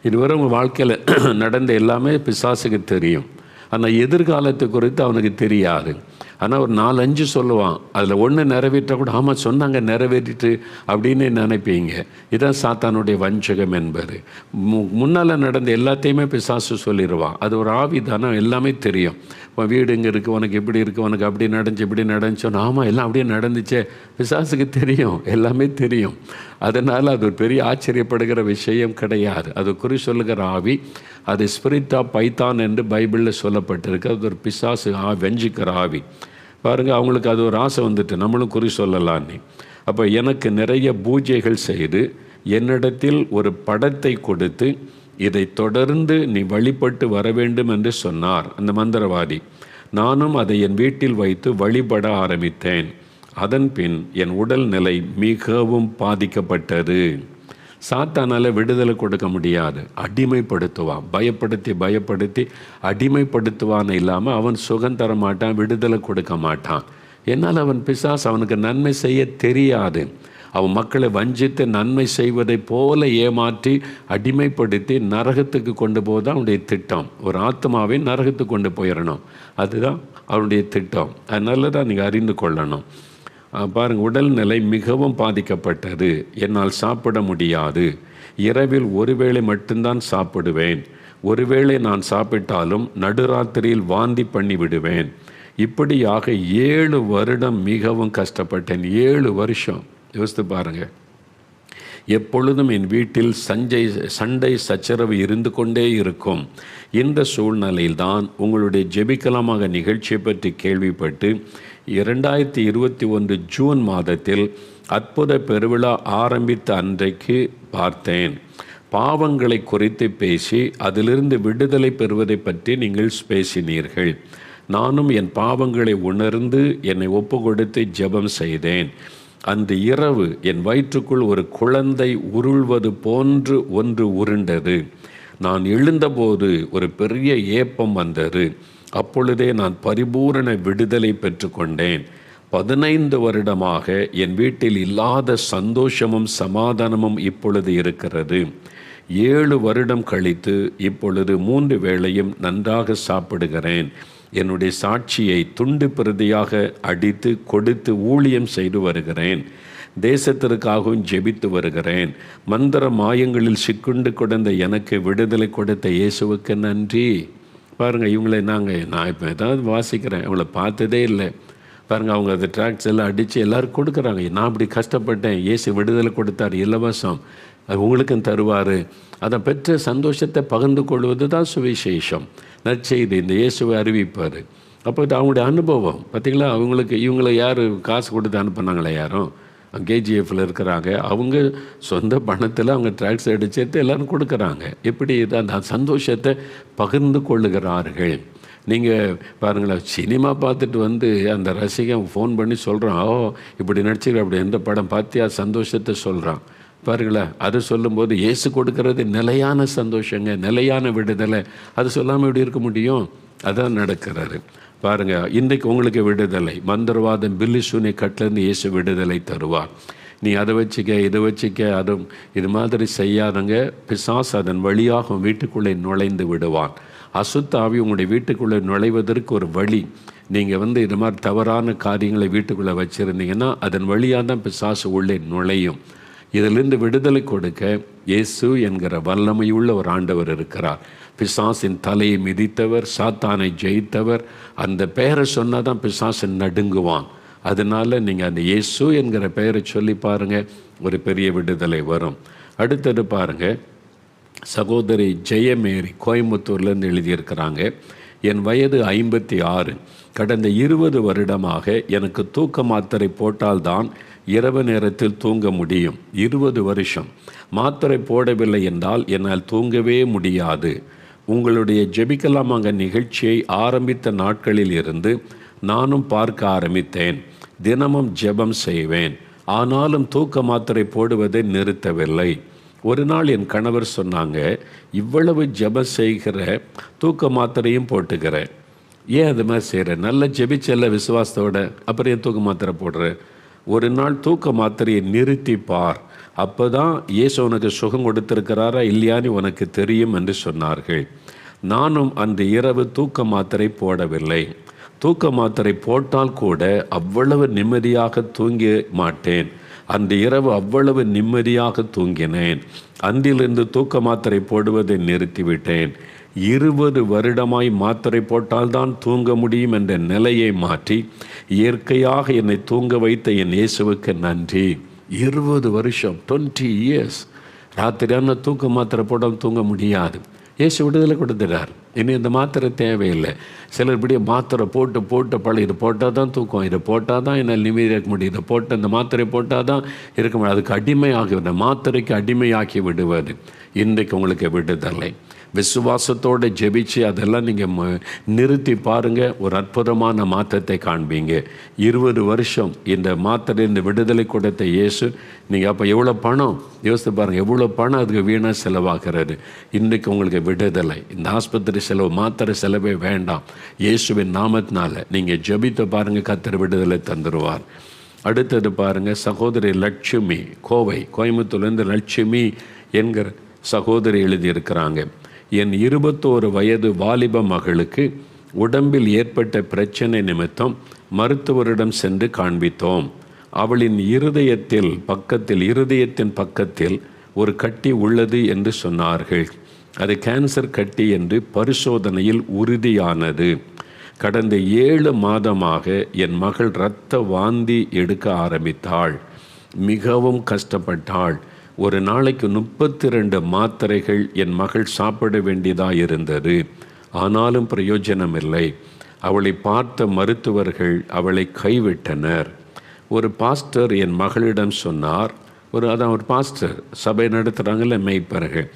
இதுவரை உங்கள் வாழ்க்கையில் நடந்த எல்லாமே பிசாசுக்கு தெரியும். ஆனால் எதிர்காலத்தை குறித்து அவனுக்கு தெரியாது. ஆனால் ஒரு 4-5 சொல்லுவான், அதில் ஒன்று நிறைவேற்ற கூட ஆமாம் சொன்னாங்க நிறைவேற்றிட்டு அப்படின்னு நினைப்பீங்க. இதுதான் சாத்தானுடைய வஞ்சகம் என்பது. முன்னால் நடந்த எல்லாத்தையுமே பிசாசு சொல்லிடுவான். அது ஒரு ஆவி தானே, எல்லாமே தெரியும். இப்போ வீடு இங்கே இருக்குது, உனக்கு இப்படி இருக்குது, உனக்கு அப்படி நடந்துச்சு, இப்படி நடந்துச்சோன்னு, ஆமாம் எல்லாம் அப்படியே நடந்துச்சே, பிசாசுக்கு தெரியும், எல்லாமே தெரியும். அதனால் அது ஒரு பெரிய ஆச்சரியப்படுகிற விஷயம் கிடையாது. அது குறி சொல்லுகிற ஆவி, அது ஸ்பிரிட் ஆஃப் பைத்தான் என்று பைபிளில் சொல்லப்பட்டிருக்கு. அது ஒரு பிசாசு வெஞ்சிக்கிற ஆவி. பாருங்கள், அவங்களுக்கு அது ஒரு ஆசை வந்துட்டு நம்மளும் குறி சொல்லலான்னு. அப்போ எனக்கு நிறைய பூஜைகள் செய்து என்னிடத்தில் ஒரு படத்தை கொடுத்து இதை தொடர்ந்து நீ வழிபட்டு வர வேண்டும் என்று சொன்னார் அந்த மந்திரவாதி. நானும் அதை என் வீட்டில் வைத்து வழிபட ஆரம்பித்தேன். அதன் பின் என் உடல்நிலை மிகவும் பாதிக்கப்பட்டது. சாத்தானால் விடுதலை கொடுக்க முடியாது, அடிமைப்படுத்துவான். பயப்படுத்தி அடிமைப்படுத்துவான் இல்லாமல் அவன் சுகம் தர மாட்டான், விடுதலை கொடுக்க மாட்டான். என்னால் அவன் பிசாசு அவனுக்கு நன்மை செய்ய தெரியாது. அவன் மக்களை வஞ்சித்து நன்மை செய்வதை போல ஏமாற்றி அடிமைப்படுத்தி நரகத்துக்கு கொண்டு போதான் அவனுடைய திட்டம். ஒரு ஆத்மாவை நரகத்துக்கு கொண்டு போயிடணும், அதுதான் அவனுடைய திட்டம். அதனால தான் நீங்கள் அறிந்து கொள்ளணும். பாருங்கள், உடல்நிலை மிகவும் பாதிக்கப்பட்டது. என்னால் சாப்பிட முடியாது. இரவில் ஒருவேளை மட்டும்தான் சாப்பிடுவேன். ஒருவேளை நான் சாப்பிட்டாலும் நடுராத்திரியில் வாந்தி பண்ணி விடுவேன். இப்படியாக 7 வருடம் மிகவும் கஷ்டப்பட்டேன். 7 வருஷம் யோசித்து பாருங்கள். எப்பொழுதும் என் வீட்டில் சண்டை சச்சரவு இருந்து கொண்டே இருக்கும். இந்த சூழ்நிலையில்தான் உங்களுடைய ஜெபிக்கலாமாக நிகழ்ச்சியை பற்றி கேள்விப்பட்டு 2021 ஜூன் மாதத்தில் அற்புத பெருவிழா ஆரம்பித்த அன்றைக்கு பார்த்தேன். பாவங்களை குறித்து பேசி அதிலிருந்து விடுதலை பெறுவதை பற்றி நீங்கள் பேசினீர்கள். நானும் என் பாவங்களை உணர்ந்து என்னை ஒப்பு கொடுத்து ஜெபம் செய்தேன். அன்று இரவு என் வயிற்றுக்குள் ஒரு குழந்தை உருள்வது போன்று ஒன்று உருண்டது. நான் எழுந்தபோது ஒரு பெரிய ஏப்பம் வந்தது. அப்பொழுதே நான் பரிபூரண விடுதலை பெற்றுக்கொண்டேன். 15 வருடமாக என் வீட்டில் இல்லாத சந்தோஷமும் சமாதானமும் இப்பொழுது இருக்கிறது. 7 வருடம் கழித்து இப்பொழுது 3 வேளையும் நன்றாக சாப்பிடுகிறேன். என்னுடைய சாட்சியை துண்டு பிரதியாக அடித்து கொடுத்து ஊழியம் செய்து வருகிறேன். தேசத்திற்காகவும் ஜெபித்து வருகிறேன். மந்திர மாயங்களில் சிக்குண்டு கிடந்த எனக்கு விடுதலை கொடுத்த இயேசுவுக்கு நன்றி. பாருங்கள், இவங்களை நான் இப்போ ஏதாவது வாசிக்கிறேன், அவங்கள பார்த்ததே இல்லை. பாருங்கள், அவங்க அந்த ட்ராக்ஸ் எல்லாம் அடித்து எல்லோரும் கொடுக்குறாங்க. நான் அப்படி கஷ்டப்பட்டேன், இயேசு விடுதலை கொடுத்தார், இலவசம், அது உங்களுக்கும் தருவார். அதை பெற்ற சந்தோஷத்தை பகிர்ந்து கொள்வது தான் சுவிசேஷம், நற்செய்தி. இந்த இயேசுவை அறிவிப்பார். அப்போ இது அவங்களுடைய அனுபவம். பார்த்திங்களா, இவங்களை யார் காசு கொடுத்து அனுப்புனாங்களே, யாரும் கேஜிஎஃப்பில் இருக்கிறாங்க. அவங்க சொந்த பணத்தில் அவங்க ட்ராக்ஸ் அடிச்சுட்டு எல்லோரும் கொடுக்குறாங்க. இப்படி அந்த சந்தோஷத்தை பகிர்ந்து கொள்ளுகிறார்கள். நீங்கள் பாருங்களேன், சினிமா பார்த்துட்டு அந்த ரசிகன் ஃபோன் பண்ணி சொல்கிறான், ஓ இப்படி நடிச்சிருக்க, அப்படி எந்த படம் பார்த்தியா, சந்தோஷத்தை சொல்கிறான். பாருங்களேன், அது சொல்லும்போது இயேசு கொடுக்கறது நிலையான சந்தோஷங்க, நிலையான விடுதலை. அது சொல்லாமல் எப்படி இருக்க முடியும்? அதான் நடக்கிறாரு. பாருங்கள், இன்றைக்கு உங்களுக்கு விடுதலை. மந்திரவாதம் பில்லி சூனி கட்டிலேருந்து இயேசு விடுதலை தருவார். நீ அதை வச்சுக்க, இதை வச்சுக்க, அதுவும் இது மாதிரி செய்யாதங்க. பிசாசு அதன் வழியாக வீட்டுக்குள்ளே நுழைந்து விடுவான். அசுத்த ஆவி உங்களுடைய வீட்டுக்குள்ளே நுழைவதற்கு ஒரு வழி. நீங்கள் இது மாதிரி தவறான காரியங்களை வீட்டுக்குள்ளே வச்சுருந்தீங்கன்னா அதன் வழியாக தான் பிசாசு உள்ளே நுழையும். இதிலிருந்து விடுதலை கொடுக்க இயேசு என்கிற வல்லமையுள்ள ஒரு ஆண்டவர் இருக்கிறார். பிசாசின் தலையை மிதித்தவர், சாத்தானை ஜெயித்தவர். அந்த பெயரை சொன்னால் தான் பிசாசு நடுங்குவான். அதனால் நீங்கள் அந்த இயேசு என்கிற பெயரை சொல்லி பாருங்கள், ஒரு பெரிய விடுதலை வரும். அடுத்தது பாருங்கள், சகோதரி ஜெயமேரி கோயம்புத்தூர்லேருந்து எழுதியிருக்கிறாங்க. என் வயது 56. கடந்த 20 வருடமாக எனக்கு தூக்க மாத்திரை போட்டால்தான் இரவு நேரத்தில் தூங்க முடியும். 20 வருஷம் மாத்திரை போடவில்லை என்றால் என்னால் தூங்கவே முடியாது. உங்களுடைய ஜெபிக்கலாமாங்க நிகழ்ச்சியை ஆரம்பித்த நாட்களில் இருந்து நானும் பார்க்க ஆரம்பித்தேன். தினமும் ஜெபம் செய்வேன். ஆனாலும் தூக்க மாத்திரை போடுவதை நிறுத்தவில்லை. ஒரு நாள் என் கணவர் சொன்னாங்க, இவ்வளவு ஜெபம் செய்கிற, தூக்க மாத்திரையும் போட்டுக்கிற, ஏன் அது மாதிரி செய்கிற? நல்ல ஜெபிச்சல்ல விசுவாசத்தோட, அப்புறம் ஏன் தூக்க மாத்திரை போடுற? ஒரு நாள் தூக்க மாத்திரையை நிறுத்தி பார், அப்போ தான் இயேசு உனக்கு சுகம் கொடுத்திருக்கிறாரா இல்லையான்னு உனக்கு தெரியும் என்று சொன்னார்கள். நானும் அன்று இரவு தூக்க மாத்திரை போடவில்லை. தூக்க மாத்திரை போட்டால் கூட அவ்வளவு நிம்மதியாக தூங்க மாட்டேன். அந்த இரவு அவ்வளவு நிம்மதியாக தூங்கினேன். அன்றிலிருந்து தூக்க மாத்திரை போடுவதை நிறுத்திவிட்டேன். 20 வருடமாய் மாத்திரை போட்டால்தான் தூங்க முடியும் என்ற நிலையை மாற்றி இயற்கையாக என்னை தூங்க வைத்த என் இயேசுவுக்கு நன்றி. 20 வருஷம், 20 இயர்ஸ். ராத்திரியான தூக்க மாத்திரை போடாமல் தூங்க முடியாது. இயேசு விடுதலை கொடுத்துட்டார். இனி இந்த மாத்திரை தேவையில்லை. சிலர் இப்படியே மாத்திரை போட்டு பழம், இது போட்டால் தான் தூக்கம், இதை போட்டால் தான் என்னால் நிம்மதியாக இருக்க முடியும், இதை போட்டு இந்த மாத்திரை போட்டால் தான் இருக்க முடியும். அதுக்கு அடிமையாகி விட, மாத்திரைக்கு அடிமையாக்கி விடுவது. இன்றைக்கு உங்களுக்கு விடுதலை. விசுவாசத்தோடு ஜெபிச்சு அதெல்லாம் நீங்கள் நிறுத்தி பாருங்கள், ஒரு அற்புதமான மாற்றத்தை காண்பீங்க. 20 வருஷம் இந்த மாத்திரை, இந்த விடுதலை கொடுத்த இயேசு, நீங்கள் அப்போ எவ்வளோ பணம் யோசித்து பாருங்கள், எவ்வளோ பணம் அதுக்கு வீணாக செலவாகிறது. இன்றைக்கு உங்களுக்கு விடுதலை. இந்த ஆஸ்பத்திரி செலவு, மாத்திரை செலவே வேண்டாம். இயேசுவின் நாமத்தினால நீங்கள் ஜெபித்து பாருங்கள், கர்த்தர் விடுதலை தந்துடுவார். அடுத்தது பாருங்கள், சகோதரி லட்சுமி, கோயம்புத்தூர்லேருந்து லட்சுமி என்கிற சகோதரி எழுதியிருக்கிறாங்க. என் 21 வயது வாலிப மகளுக்கு உடம்பில் ஏற்பட்ட பிரச்சனை நிமித்தம் மருத்துவரிடம் சென்று காண்பித்தோம். அவளின் இருதயத்தின் பக்கத்தில் ஒரு கட்டி உள்ளது என்று சொன்னார்கள். அது கேன்சர் கட்டி என்று பரிசோதனையில் உறுதியானது. கடந்த 7 மாதமாக என் மகள் இரத்த வாந்தி எடுக்க ஆரம்பித்தாள். மிகவும் கஷ்டப்பட்டாள். ஒரு நாளைக்கு 32 மாத்திரைகள் என் மகள் சாப்பிட வேண்டியதாக இருந்தது. ஆனாலும் பிரயோஜனமில்லை. அவளை பார்த்த மருத்துவர்கள் அவளை கைவிட்டனர். ஒரு பாஸ்டர் என் மகளிடம் சொன்னார், ஒரு பாஸ்டர் சபை நடத்துகிறாங்கல்ல, மெய்ப்பர்கள்,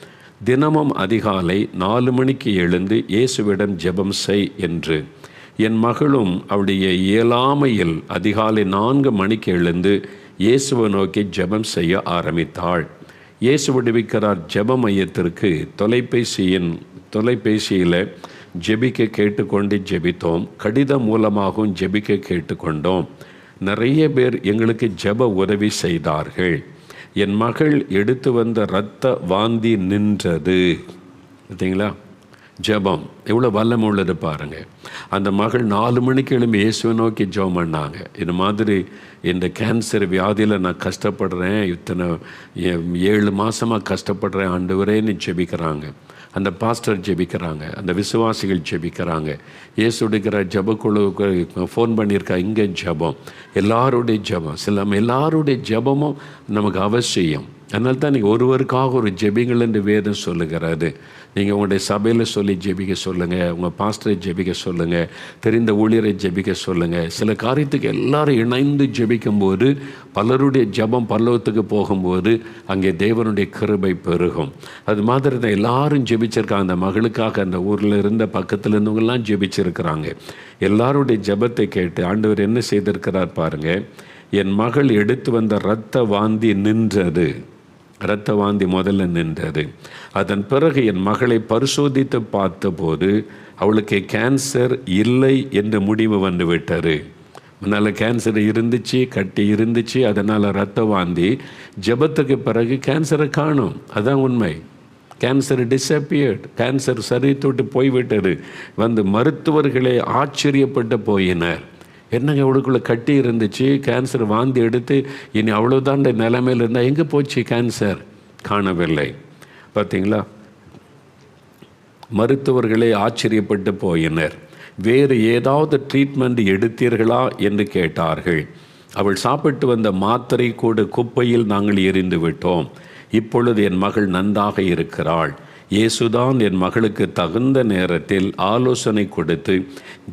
தினமும் அதிகாலை 4 மணிக்கு எழுந்து இயேசுவிடம் ஜெபம் செய் என்று. என் மகளும் அவளுடைய இயலாமையில் அதிகாலை 4 மணிக்கு எழுந்து இயேசுவை நோக்கி ஜெபம் செய்ய ஆரம்பித்தாள். இயேசு விடுவிக்கிறார் ஜெப மையத்திற்கு தொலைபேசியில் ஜெபிக்க கேட்டுக்கொண்டு ஜெபித்தோம். கடிதம் மூலமாகவும் ஜெபிக்க கேட்டுக்கொண்டோம். நிறைய பேர் எங்களுக்கு ஜெப உதவி செய்தார்கள். என் மகள் எடுத்து வந்த இரத்த வாந்தி நின்றது. பார்த்தீங்களா? ஜெபம் எவ்வளோ வல்லமை உள்ளது பாருங்கள். அந்த மகள் 4 மணிக்கு எழும்பி இயேசுவை நோக்கி ஜெபம் பண்ணாங்க. இது மாதிரி இந்த கேன்சர் வியாதியில் நான் கஷ்டப்படுறேன், இத்தனை 7 மாதமாக கஷ்டப்படுறேன் ஆண்டவரேன்னு ஜெபிக்கிறாங்க. அந்த பாஸ்டர் ஜெபிக்கிறாங்க, அந்த விசுவாசிகள் ஜெபிக்கிறாங்க. இயேசுடுக்கிற ஜெபக்குழுவுக்கு ஃபோன் பண்ணியிருக்கா, இங்கே ஜெபம், எல்லாருடைய ஜெபம், எல்லாருடைய ஜெபமும் நமக்கு அவசியம். அதனால தான் நீங்கள் ஒருவருக்காக ஒரு ஜெபிங்கள் என்று வேதம் சொல்லுகிறது. நீங்கள் உங்களுடைய சபையில் சொல்லி ஜெபிக்க சொல்லுங்கள், உங்கள் பாஸ்டரை ஜெபிக்க சொல்லுங்கள், தெரிந்த ஊழியரை ஜெபிக்க சொல்லுங்கள். சில காரியத்துக்கு எல்லாரும் இணைந்து ஜெபிக்கும்போது பலருடைய ஜெபம் பல்லவத்துக்கு போகும்போது அங்கே தேவனுடைய கிருபை பெருகும். அது மாதிரி தான் எல்லாரும் ஜெபிச்சிருக்காங்க. அந்த மகளுக்காக அந்த ஊரில் இருந்த பக்கத்தில் இருந்தவங்கெல்லாம் ஜெபிச்சிருக்கிறாங்க. எல்லாருடைய ஜெபத்தை கேட்டு ஆண்டவர் என்ன செய்திருக்கிறார் பாருங்கள். என் மகள் எடுத்து வந்த இரத்த வாந்தி நின்றது. இரத்த வாந்தி முதல்ல நின்றது. அதன் பிறகு என் மகளை பரிசோதித்து பார்த்தபோது அவளுக்கு கேன்சர் இல்லை என்ற முடிவு வந்து விட்டது. முன்னால் கேன்சர் இருந்துச்சு, கட்டி இருந்துச்சு, அதனால் இரத்த வாந்தி. ஜெபத்துக்கு பிறகு கேன்சரை காணும். அதுதான் உண்மை. Cancer disappeared. கேன்சர் சரித்தொட்டு போய்விட்டது. மருத்துவர்களே ஆச்சரியப்பட்டு போயினர். என்னங்க அவளுக்குள்ளே கட்டி இருந்துச்சு, கேன்சர் வாந்தி எடுத்து இனி அவ்வளோதான் நிலைமையில் இருந்தால் எங்கே போச்சு கேன்சர்? காணவில்லை. பார்த்தீங்களா? மருத்துவர்களே ஆச்சரியப்பட்டு போயினர். வேறு ஏதாவது ட்ரீட்மெண்ட் எடுத்தீர்களா என்று கேட்டார்கள். அவள் சாப்பிட்டு வந்த மாத்திரை கூட குப்பையில் நாங்கள் எறிந்து விட்டோம். இப்பொழுது என் மகள் நன்றாக இருக்கிறாள். இயேசுதான் என் மகளுக்கு தகுந்த நேரத்தில் ஆலோசனை கொடுத்து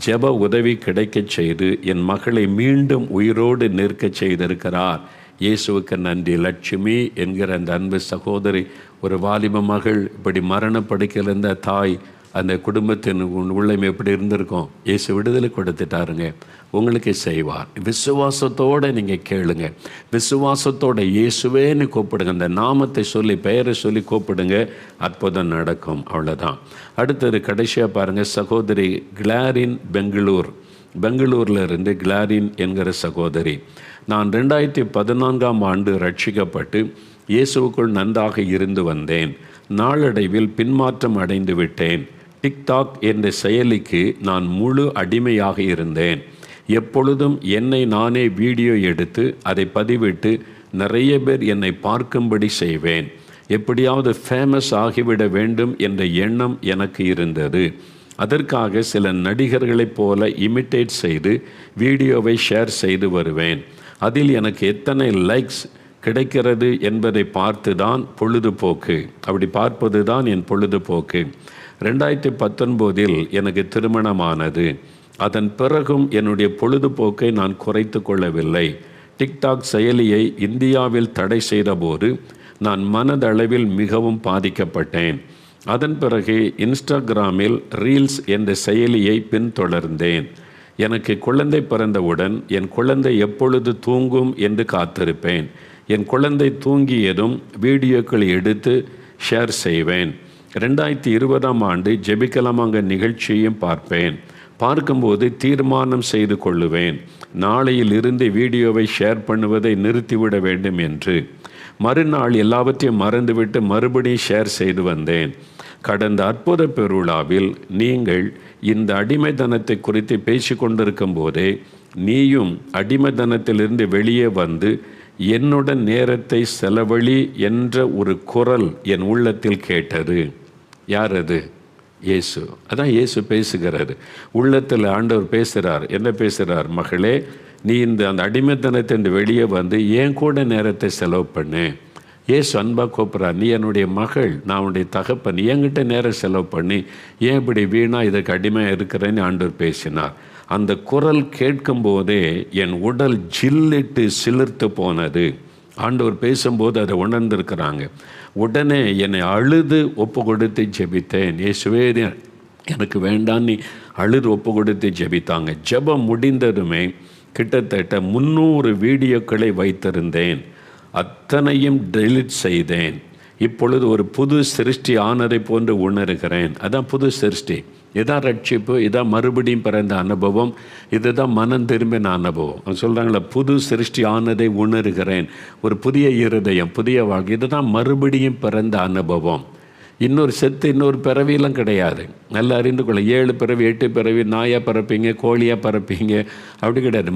ஜெப உதவி கிடைக்கச் செய்து என் மகளை மீண்டும் உயிரோடு நிற்கச் செய்திருக்கிறார். இயேசுவுக்கு நன்றி. லட்சுமி என்கிற அந்த அன்பு சகோதரி, ஒரு வாலிப மகள், இப்படி மரணப்படுக்கையில் இருந்த தாய், அந்த குடும்பத்தின் உள்ளம் எப்படி இருந்திருக்கும்? இயேசு விடுதலை கொடுத்துட்டாருங்க. உங்களுக்கு செய்வார். விசுவாசத்தோடு நீங்கள் கேளுங்க. விசுவாசத்தோட இயேசுவேன்னு கூப்பிடுங்க. அந்த நாமத்தை சொல்லி, பெயரை சொல்லி கூப்பிடுங்க. அற்புதம் நடக்கும். அவ்வளோதான். அடுத்தது கடைசியாக பாருங்கள், சகோதரி கிளாரின், பெங்களூரில் இருந்து கிளாரின் என்கிற சகோதரி. நான் 2014ஆம் ஆண்டு ரட்சிக்கப்பட்டு இயேசுவுக்குள் நன்றாக இருந்து வந்தேன். நாளடைவில் பின்மாற்றம் அடைந்து விட்டேன். டிக்டாக் என்ற செயலிக்கு நான் முழு அடிமையாக இருந்தேன். எப்பொழுதும் என்னை நானே வீடியோ எடுத்து அதை பதிவிட்டு நிறைய பேர் என்னை பார்க்கும்படி செய்வேன். எப்படியாவது ஃபேமஸ் ஆகிவிட வேண்டும் என்ற எண்ணம் எனக்கு இருந்தது. அதற்காக சில நடிகர்களைப் போல இமிட்டேட் செய்து வீடியோவை ஷேர் செய்து வருவேன். அதில் எனக்கு எத்தனை லைக்ஸ் கிடைக்கிறது என்பதை பார்த்து தான் பொழுதுபோக்கு, அப்படி பார்ப்பது தான் என் பொழுதுபோக்கு. 2019 எனக்கு திருமணமானது. அதன் பிறகும் என்னுடைய பொழுதுபோக்கை நான் குறைத்து கொள்ளவில்லை. டிக்டாக் செயலியை இந்தியாவில் தடை செய்தபோது நான் மனதளவில் மிகவும் பாதிக்கப்பட்டேன். அதன் பிறகு இன்ஸ்டாகிராமில் ரீல்ஸ் என்ற செயலியை பின்தொடர்ந்தேன். எனக்கு குழந்தை பிறந்தவுடன் என் குழந்தை எப்பொழுது தூங்கும் என்று காத்திருப்பேன். என் குழந்தை தூங்கியதும் வீடியோக்களை எடுத்து ஷேர் செய்வேன். 2020 ஜெபிக்கலாமாங்க நிகழ்ச்சியையும் பார்ப்பேன். பார்க்கும்போது தீர்மானம் செய்து கொள்ளுவேன், நாளையில் இருந்து வீடியோவை ஷேர் பண்ணுவதை நிறுத்திவிட வேண்டும் என்று. மறுநாள் எல்லாவற்றையும் மறந்துவிட்டு மறுபடியும் ஷேர் செய்து வந்தேன். கடந்த அற்புத பெருவிழாவில் நீங்கள் இந்த அடிமைத்தனத்தை குறித்து பேசி கொண்டிருக்கும் போதே நீயும் அடிமைத்தனத்திலிருந்து வெளியே வந்து என்னுடன் நேரத்தை செலவழி என்ற ஒரு குரல் என் உள்ளத்தில் கேட்டது. யார் அது? இயேசு. அதான் இயேசு பேசுகிறார். உள்ளத்தில் ஆண்டவர் பேசுகிறார். என்ன பேசுகிறார்? மகளே, நீ அந்த அடிமைத்தனத்திலிருந்து வெளியே வந்து என் கூட நேரத்தை செலவு பண்ணு. இயேசு அன்பா கூப்பிட்றார். நீ என்னுடைய மகள், நான் உன்னுடைய தகப்பன், என்கிட்ட நேரம் செலவு பண்ணி ஏன் இப்படி வீணா இதற்கு அடிமையாக இருக்கிறேன்னு ஆண்டவர் பேசினார். அந்த குரல் கேட்கும்போதே என் உடல் ஜில்லிட்டு சிலிர்த்து போனது. ஆண்டவர் பேசும்போது அதை உணர்ந்திருக்கிறாங்க. உடனே என்னை அழுது ஒப்பு கொடுத்து ஜெபித்தேன். இயேசுவே எனக்கு வேண்டாம் நீ அழுது ஒப்பு கொடுத்து ஜெபித்தாங்க. ஜெபம் முடிந்ததுமே கிட்டத்தட்ட 300 வீடியோக்களை வைத்திருந்தேன். அத்தனையும் டெலிட் செய்தேன். இப்பொழுது ஒரு புது சிருஷ்டி ஆனதை போன்று உணர்கிறேன். அதான் புது சிருஷ்டி. இதான் ரட்சிப்பு, இதான் மறுபடியும் பிறந்த அனுபவம், இதுதான் மனம் திரும்பின அனுபவம். அவங்க சொல்கிறாங்களே, புது சிருஷ்டி ஆனதை உணர்கிறேன், ஒரு புதிய இருதயம், புதிய வாழ்க்கை, இதுதான் மறுபடியும் பிறந்த அனுபவம். இன்னொரு இன்னொரு பிறவியெல்லாம் கிடையாது. நல்லா அறிந்து கொள்ள. 7 பிறவி 8 பிறவி, நாயாக பிறப்பீங்க, கோழியாக பிறப்பீங்க, அப்படி கிடையாது.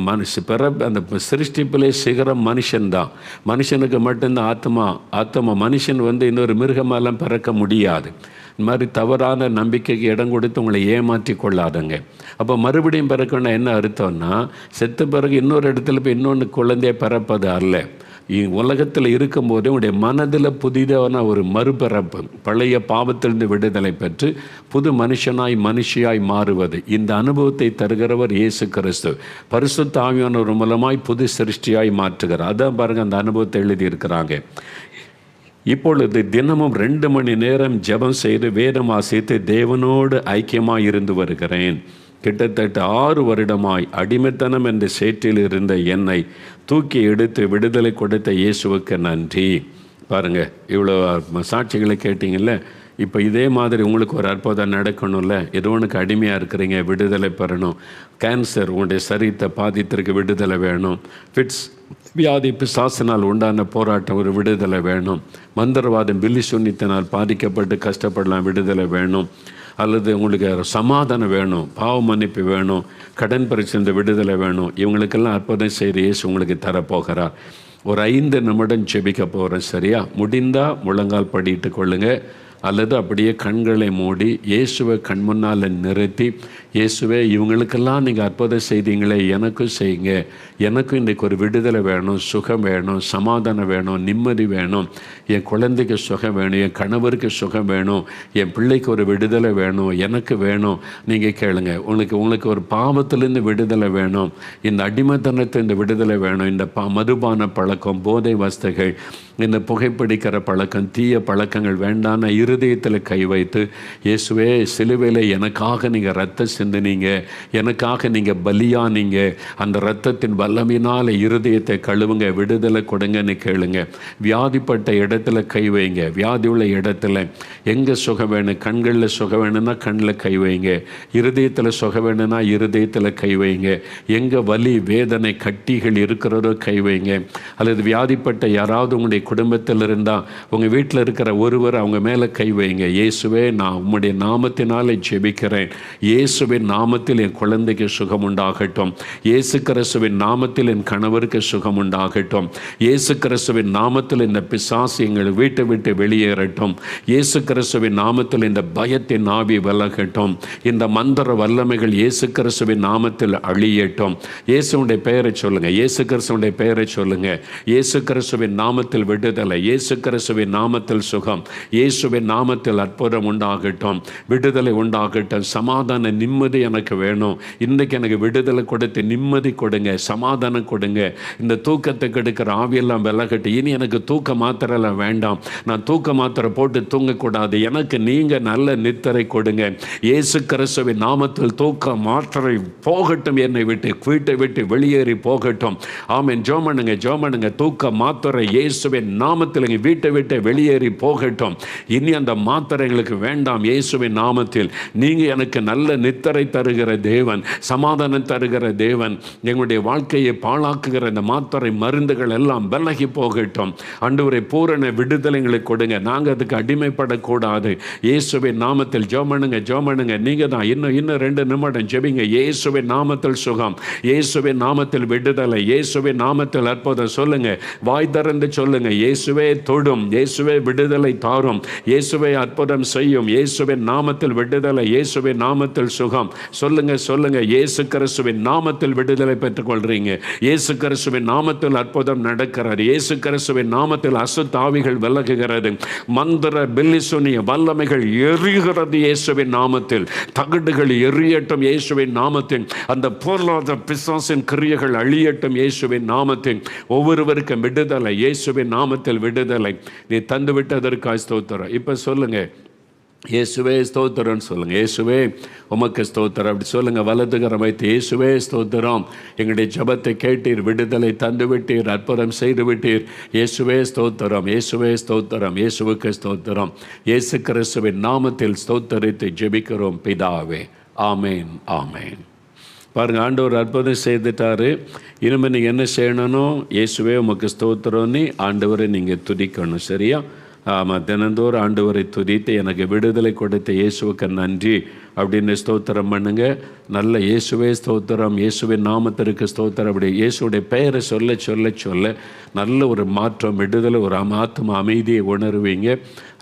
அந்த சிருஷ்டிப்பிலே சிகரம் மனுஷன்தான். மனுஷனுக்கு மட்டும்தான் ஆத்மா. மனுஷன் இன்னொரு மிருகமெல்லாம் பிறக்க முடியாது. இந்த மாதிரி தவறான நம்பிக்கைக்கு இடம் கொடுத்து உங்களை ஏமாற்றி கொள்ளாதங்க. அப்போ மறுபடியும் பிறக்கணும்னா என்ன அர்த்தம்னா, செத்த பிறகு இன்னொரு இடத்துல போய் இன்னொன்று குழந்தைய பிறப்பது அல்ல. உலகத்தில் இருக்கும்போதே உடைய மனதில் புதிதான ஒரு மறுபிறப்பு, பழைய பாவத்திலிருந்து விடுதலை பெற்று புது மனுஷியாய் மாறுவது. இந்த அனுபவத்தை தருகிறவர் இயேசு கிறிஸ்து. பரிசுத்த ஆவியானவர் மூலமாய் புது சிருஷ்டியாய் மாற்றுகிறார். அதான் பாருங்கள், அந்த அனுபவத்தை எழுதியிருக்கிறாங்க. இப்பொழுது தினமும் 2 மணி நேரம் ஜெபம் செய்து வேதம் வாசித்து தேவனோடு ஐக்கியமாய் இருந்து வருகிறேன். கிட்டத்தட்ட 6 வருடமாய் அடிமைத்தனம் என்ற சேற்றில் இருந்த என்னை தூக்கி எடுத்து விடுதலை கொடுத்த இயேசுவுக்கு நன்றி. பாருங்கள், இவ்வளோ சாட்சிகளை கேட்டிங்கல்ல. இப்போ இதே மாதிரி உங்களுக்கு ஒரு அற்புதம் நடக்கணும்ல. ஏதோ ஒன்றுக்கு அடிமையாக இருக்கிறீங்க, விடுதலை பெறணும். கேன்சர் உங்களுடைய சரீரத்தை பாதித்திற்கு விடுதலை வேணும். ஃபிட்ஸ் வியாதி பிசாசினால் உண்டான போராட்டம் ஒரு விடுதலை வேணும். மந்திரவாதம் பில்லி சுன்னித்தினால் பாதிக்கப்பட்டு கஷ்டப்படலாம், விடுதலை வேணும். அல்லது உங்களுக்கு சமாதானம் வேணும், பாவ மன்னிப்பு வேணும், கடன் பிரச்சனை விடுதலை வேணும். இவங்களுக்கெல்லாம் அற்புதம் செய்து இயேசு உங்களுக்கு தரப்போகிறார். ஒரு 5 நிமிடம் ஜெபிக்க போகிறேன். சரியா? முடிந்தால் முழங்கால் படிட்டு கொள்ளுங்கள். அல்லது அப்படியே கண்களை மூடி இயேசுவை கண் முன்னால் நிறுத்தி, இயேசுவே இவங்களுக்கெல்லாம் நீங்கள் அற்புதம் செய்தீங்களே, எனக்கும் செய்யுங்க. எனக்கும் இன்றைக்கு ஒரு விடுதலை வேணும், சுகம் வேணும், சமாதானம் வேணும், நிம்மதி வேணும். என் குழந்தைக்கு சுகம் வேணும், என் கணவருக்கு சுகம் வேணும், என் பிள்ளைக்கு ஒரு விடுதலை வேணும், எனக்கு வேணும். நீங்கள் கேளுங்க. உங்களுக்கு ஒரு பாவத்திலேருந்து விடுதலை வேணும், இந்த அடிமைத்தனத்தை இந்த விடுதலை வேணும், இந்த மதுபான பழக்கம், போதை வஸ்துகள், இந்த புகைப்பிடிக்கிற பழக்கம், தீய பழக்கங்கள் வேண்டான இருதயத்தில் கை வைத்து, இயேசுவே சிலுவையில் எனக்காக நீங்கள் ரத்தம் சிந்தினீங்க, எனக்காக நீங்கள் பலியானீங்க, அந்த இரத்தத்தின் வல்லமையினால் இருதயத்தை கழுவுங்க, விடுதலை கொடுங்கன்னு கேளுங்க. வியாதிப்பட்ட இடத்துல கை வைங்க. வியாதி உள்ள இடத்துல எங்கே சுகம் வேணும்? கண்களில் சுகம் வேணும்னா கண்ணில் கை வைங்க. இருதயத்தில் சுகம் வேணும்னா இருதயத்தில் கை வைங்க. எங்கே வலி வேதனை கட்டிகள் இருக்கிறதோ கை வைங்க. அல்லது வியாதிப்பட்ட யாராவது உங்களுடைய குடும்பத்தில் இருந்தால் உங்கள் வீட்டில் இருக்கிற ஒருவர் அவங்க மேலே கை வைங்க. இயேசுவே நான் உம்முடைய நாமத்தினாலே ஜெபிக்கிறேன். இயேசுவே இயேசுவின் நாமத்தில் என் குழந்தைக்கு சுகம் உண்டாகட்டும். இயேசு கிறிஸ்துவின் நாமத்தில் என் கணவருக்கு சுகம் உண்டாகட்டும். இயேசு கிறிஸ்துவின் நாமத்தில் இந்த பிசாசு எங்கள் வீட்டை விட்டு வெளியேறட்டும். இயேசு கிறிஸ்துவின் நாமத்தில் இந்த பயத்தின் ஆவி விலகட்டும். இந்த மந்திர வல்லமைகள் இயேசு கிறிஸ்துவின் நாமத்தில் அழியட்டும். இயேசுடைய பெயரை சொல்லுங்க, இயேசு கிறிஸ்துடைய பெயரை சொல்லுங்க. இயேசு கிறிஸ்துவின் நாமத்தில் விடுதலை, இயேசு கிறிஸ்துவின் நாமத்தில் சுகம், இயேசுவின் நாமத்தில் அற்புதம் உண்டாகட்டும், விடுதலை உண்டாகட்டும். சமாதான நிம்மதி எனக்கு வேணும். இன்றைக்கு எனக்கு விடுதலை கொடுத்து நிம்மதி கொடுங்க, சமாதானம் கொடுங்க. இந்த தூக்கத்தை கெடுக்கிற ஆவியெல்லாம் விலகட்டு. இனி எனக்கு தூக்க மாத்திரைலாம் வேண்டாம். நான் தூக்க மாத்திரை போட்டு தூங்கக்கூடாது. எனக்கு நீங்கள் நல்ல நித்திரை கொடுங்க. இயேசு கிறிஸ்துவின் நாமத்தில் தூக்க மாத்திரை போகட்டும். என்னை விட்டு வீட்டை விட்டு வெளியேறி போகட்டும். ஆமென். ஜோமனுங்க தூக்க மாத்திரை இயேசுவின் நாமத்தில் எங்கள் வீட்டை விட்டு வெளியேறி போகட்டும். இனி அந்த மாத்திரைகளுக்கு வேண்டாம். இயேசுவின் நாமத்தில் நீங்கள் எனக்கு நல்ல நித்திரை தருகிற தேவன், சமாதானம் தருகிற தேவன். எங்களுடைய வாழ்க்கையை பாழாக்குகிற இந்த மாத்திரை மருந்துகள் எல்லாம் விலகி போகட்டும். ஆண்டவரே பூரண விடுதலைகளை கொடுங்க. நாங்கள் அதுக்கு அடிமைப்படக்கூடாது. இயேசுவின் நாமத்தில் ஜோமனுங்க. நீங்கள் தான் இன்னும் 2 நிமிடம் ஜெபிங்க. இயேசுவின் நாமத்தில் சுகம், இயேசுவின் நாமத்தில் விடுதலை, இயேசுவின் நாமத்தில் அற்புதம். சொல்லுங்க, வாய் திறந்து சொல்லுங்க. இயேசுவே தொடும், இயேசுவே விடுதலை தாரும், இயேசுவே அற்புதம் செய்யும், இயேசுவின் நாமத்தில் விடுதலை, இயேசுவின் நாமத்தில் சுகம். சொல்லுங்க. இயேசு கிறிஸ்துவின் நாமத்தில் விடுதலை பெற்றுக்கொள்றீங்க. இயேசு கிறிஸ்துவின் நாமத்தில் அற்புதம் நடக்கிறது. இயேசு கிறிஸ்துவின் நாமத்தில் அசுத்த ஆவிகள் விலகுகிறது. மந்திர பில்லிசுனிய வல்லமைகள் எரிகிறது இயேசுவின் நாமத்தில். தகடுகள் எரியட்டும் இயேசுவின் நாமத்தில். அந்த பொருளாதார பிசாசின் கிரியைகள் அழியட்டும் இயேசுவின் நாமத்தில். ஒவ்வொருவருக்கும் விடுதலை, இயேசுவின் நாமத்தில் விடுதலை. நீ தந்து விட்டதற்காக ஸ்தோத்திரம். இப்ப சொல்லுங்க, இயேசுவே ஸ்தோத்திரம்னு சொல்லுங்க. இயேசுவே உமக்கு ஸ்தோத்திரம் அப்படி சொல்லுங்க. வலதுகரம் வைத்து இயேசுவே ஸ்தோத்திரம், எங்களுடைய ஜெபத்தை கேட்டீர், விடுதலை தந்து விட்டீர், அற்புதம் செய்து விட்டீர். இயேசுவே ஸ்தோத்திரம், இயேசுவே ஸ்தோத்திரம், இயேசுவுக்கு ஸ்தோத்திரம். இயேசு கிறிஸ்துவின் நாமத்தில் ஸ்தோத்தரித்து ஜெபிக்கிறோம் பிதாவே. ஆமேன், ஆமேன். பாருங்கள், ஆண்டவர் அற்புதம் செய்துட்டாரு. இனிமேல் நீங்கள் என்ன செய்யணும்? இயேசுவே உமக்கு ஸ்தோத்திரம்னு ஆண்டவரை நீங்கள் துதிக்கணும். சரியா? ஆமாம். தினந்தோறும் ஆண்டவரை துதித்து எனக்கு விடுதலை கொடுத்த இயேசுவுக்கு நன்றி அப்படின்னு ஸ்தோத்திரம் பண்ணுங்க. நல்ல இயேசுவே ஸ்தோத்திரம், இயேசுவின் நாமத்திற்கு ஸ்தோத்திரம். அப்படி இயேசுடைய பெயரை சொல்ல சொல்ல சொல்ல நல்ல ஒரு மாற்றம், விடுதலை, ஒரு ஆத்ம அமைதியை உணர்வீங்க.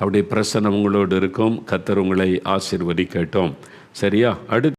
அப்படி பிரசன்னம் உங்களோடு இருக்கும். கர்த்தர் உங்களை ஆசீர்வதிக்கட்டும். சரியா? அடுத்து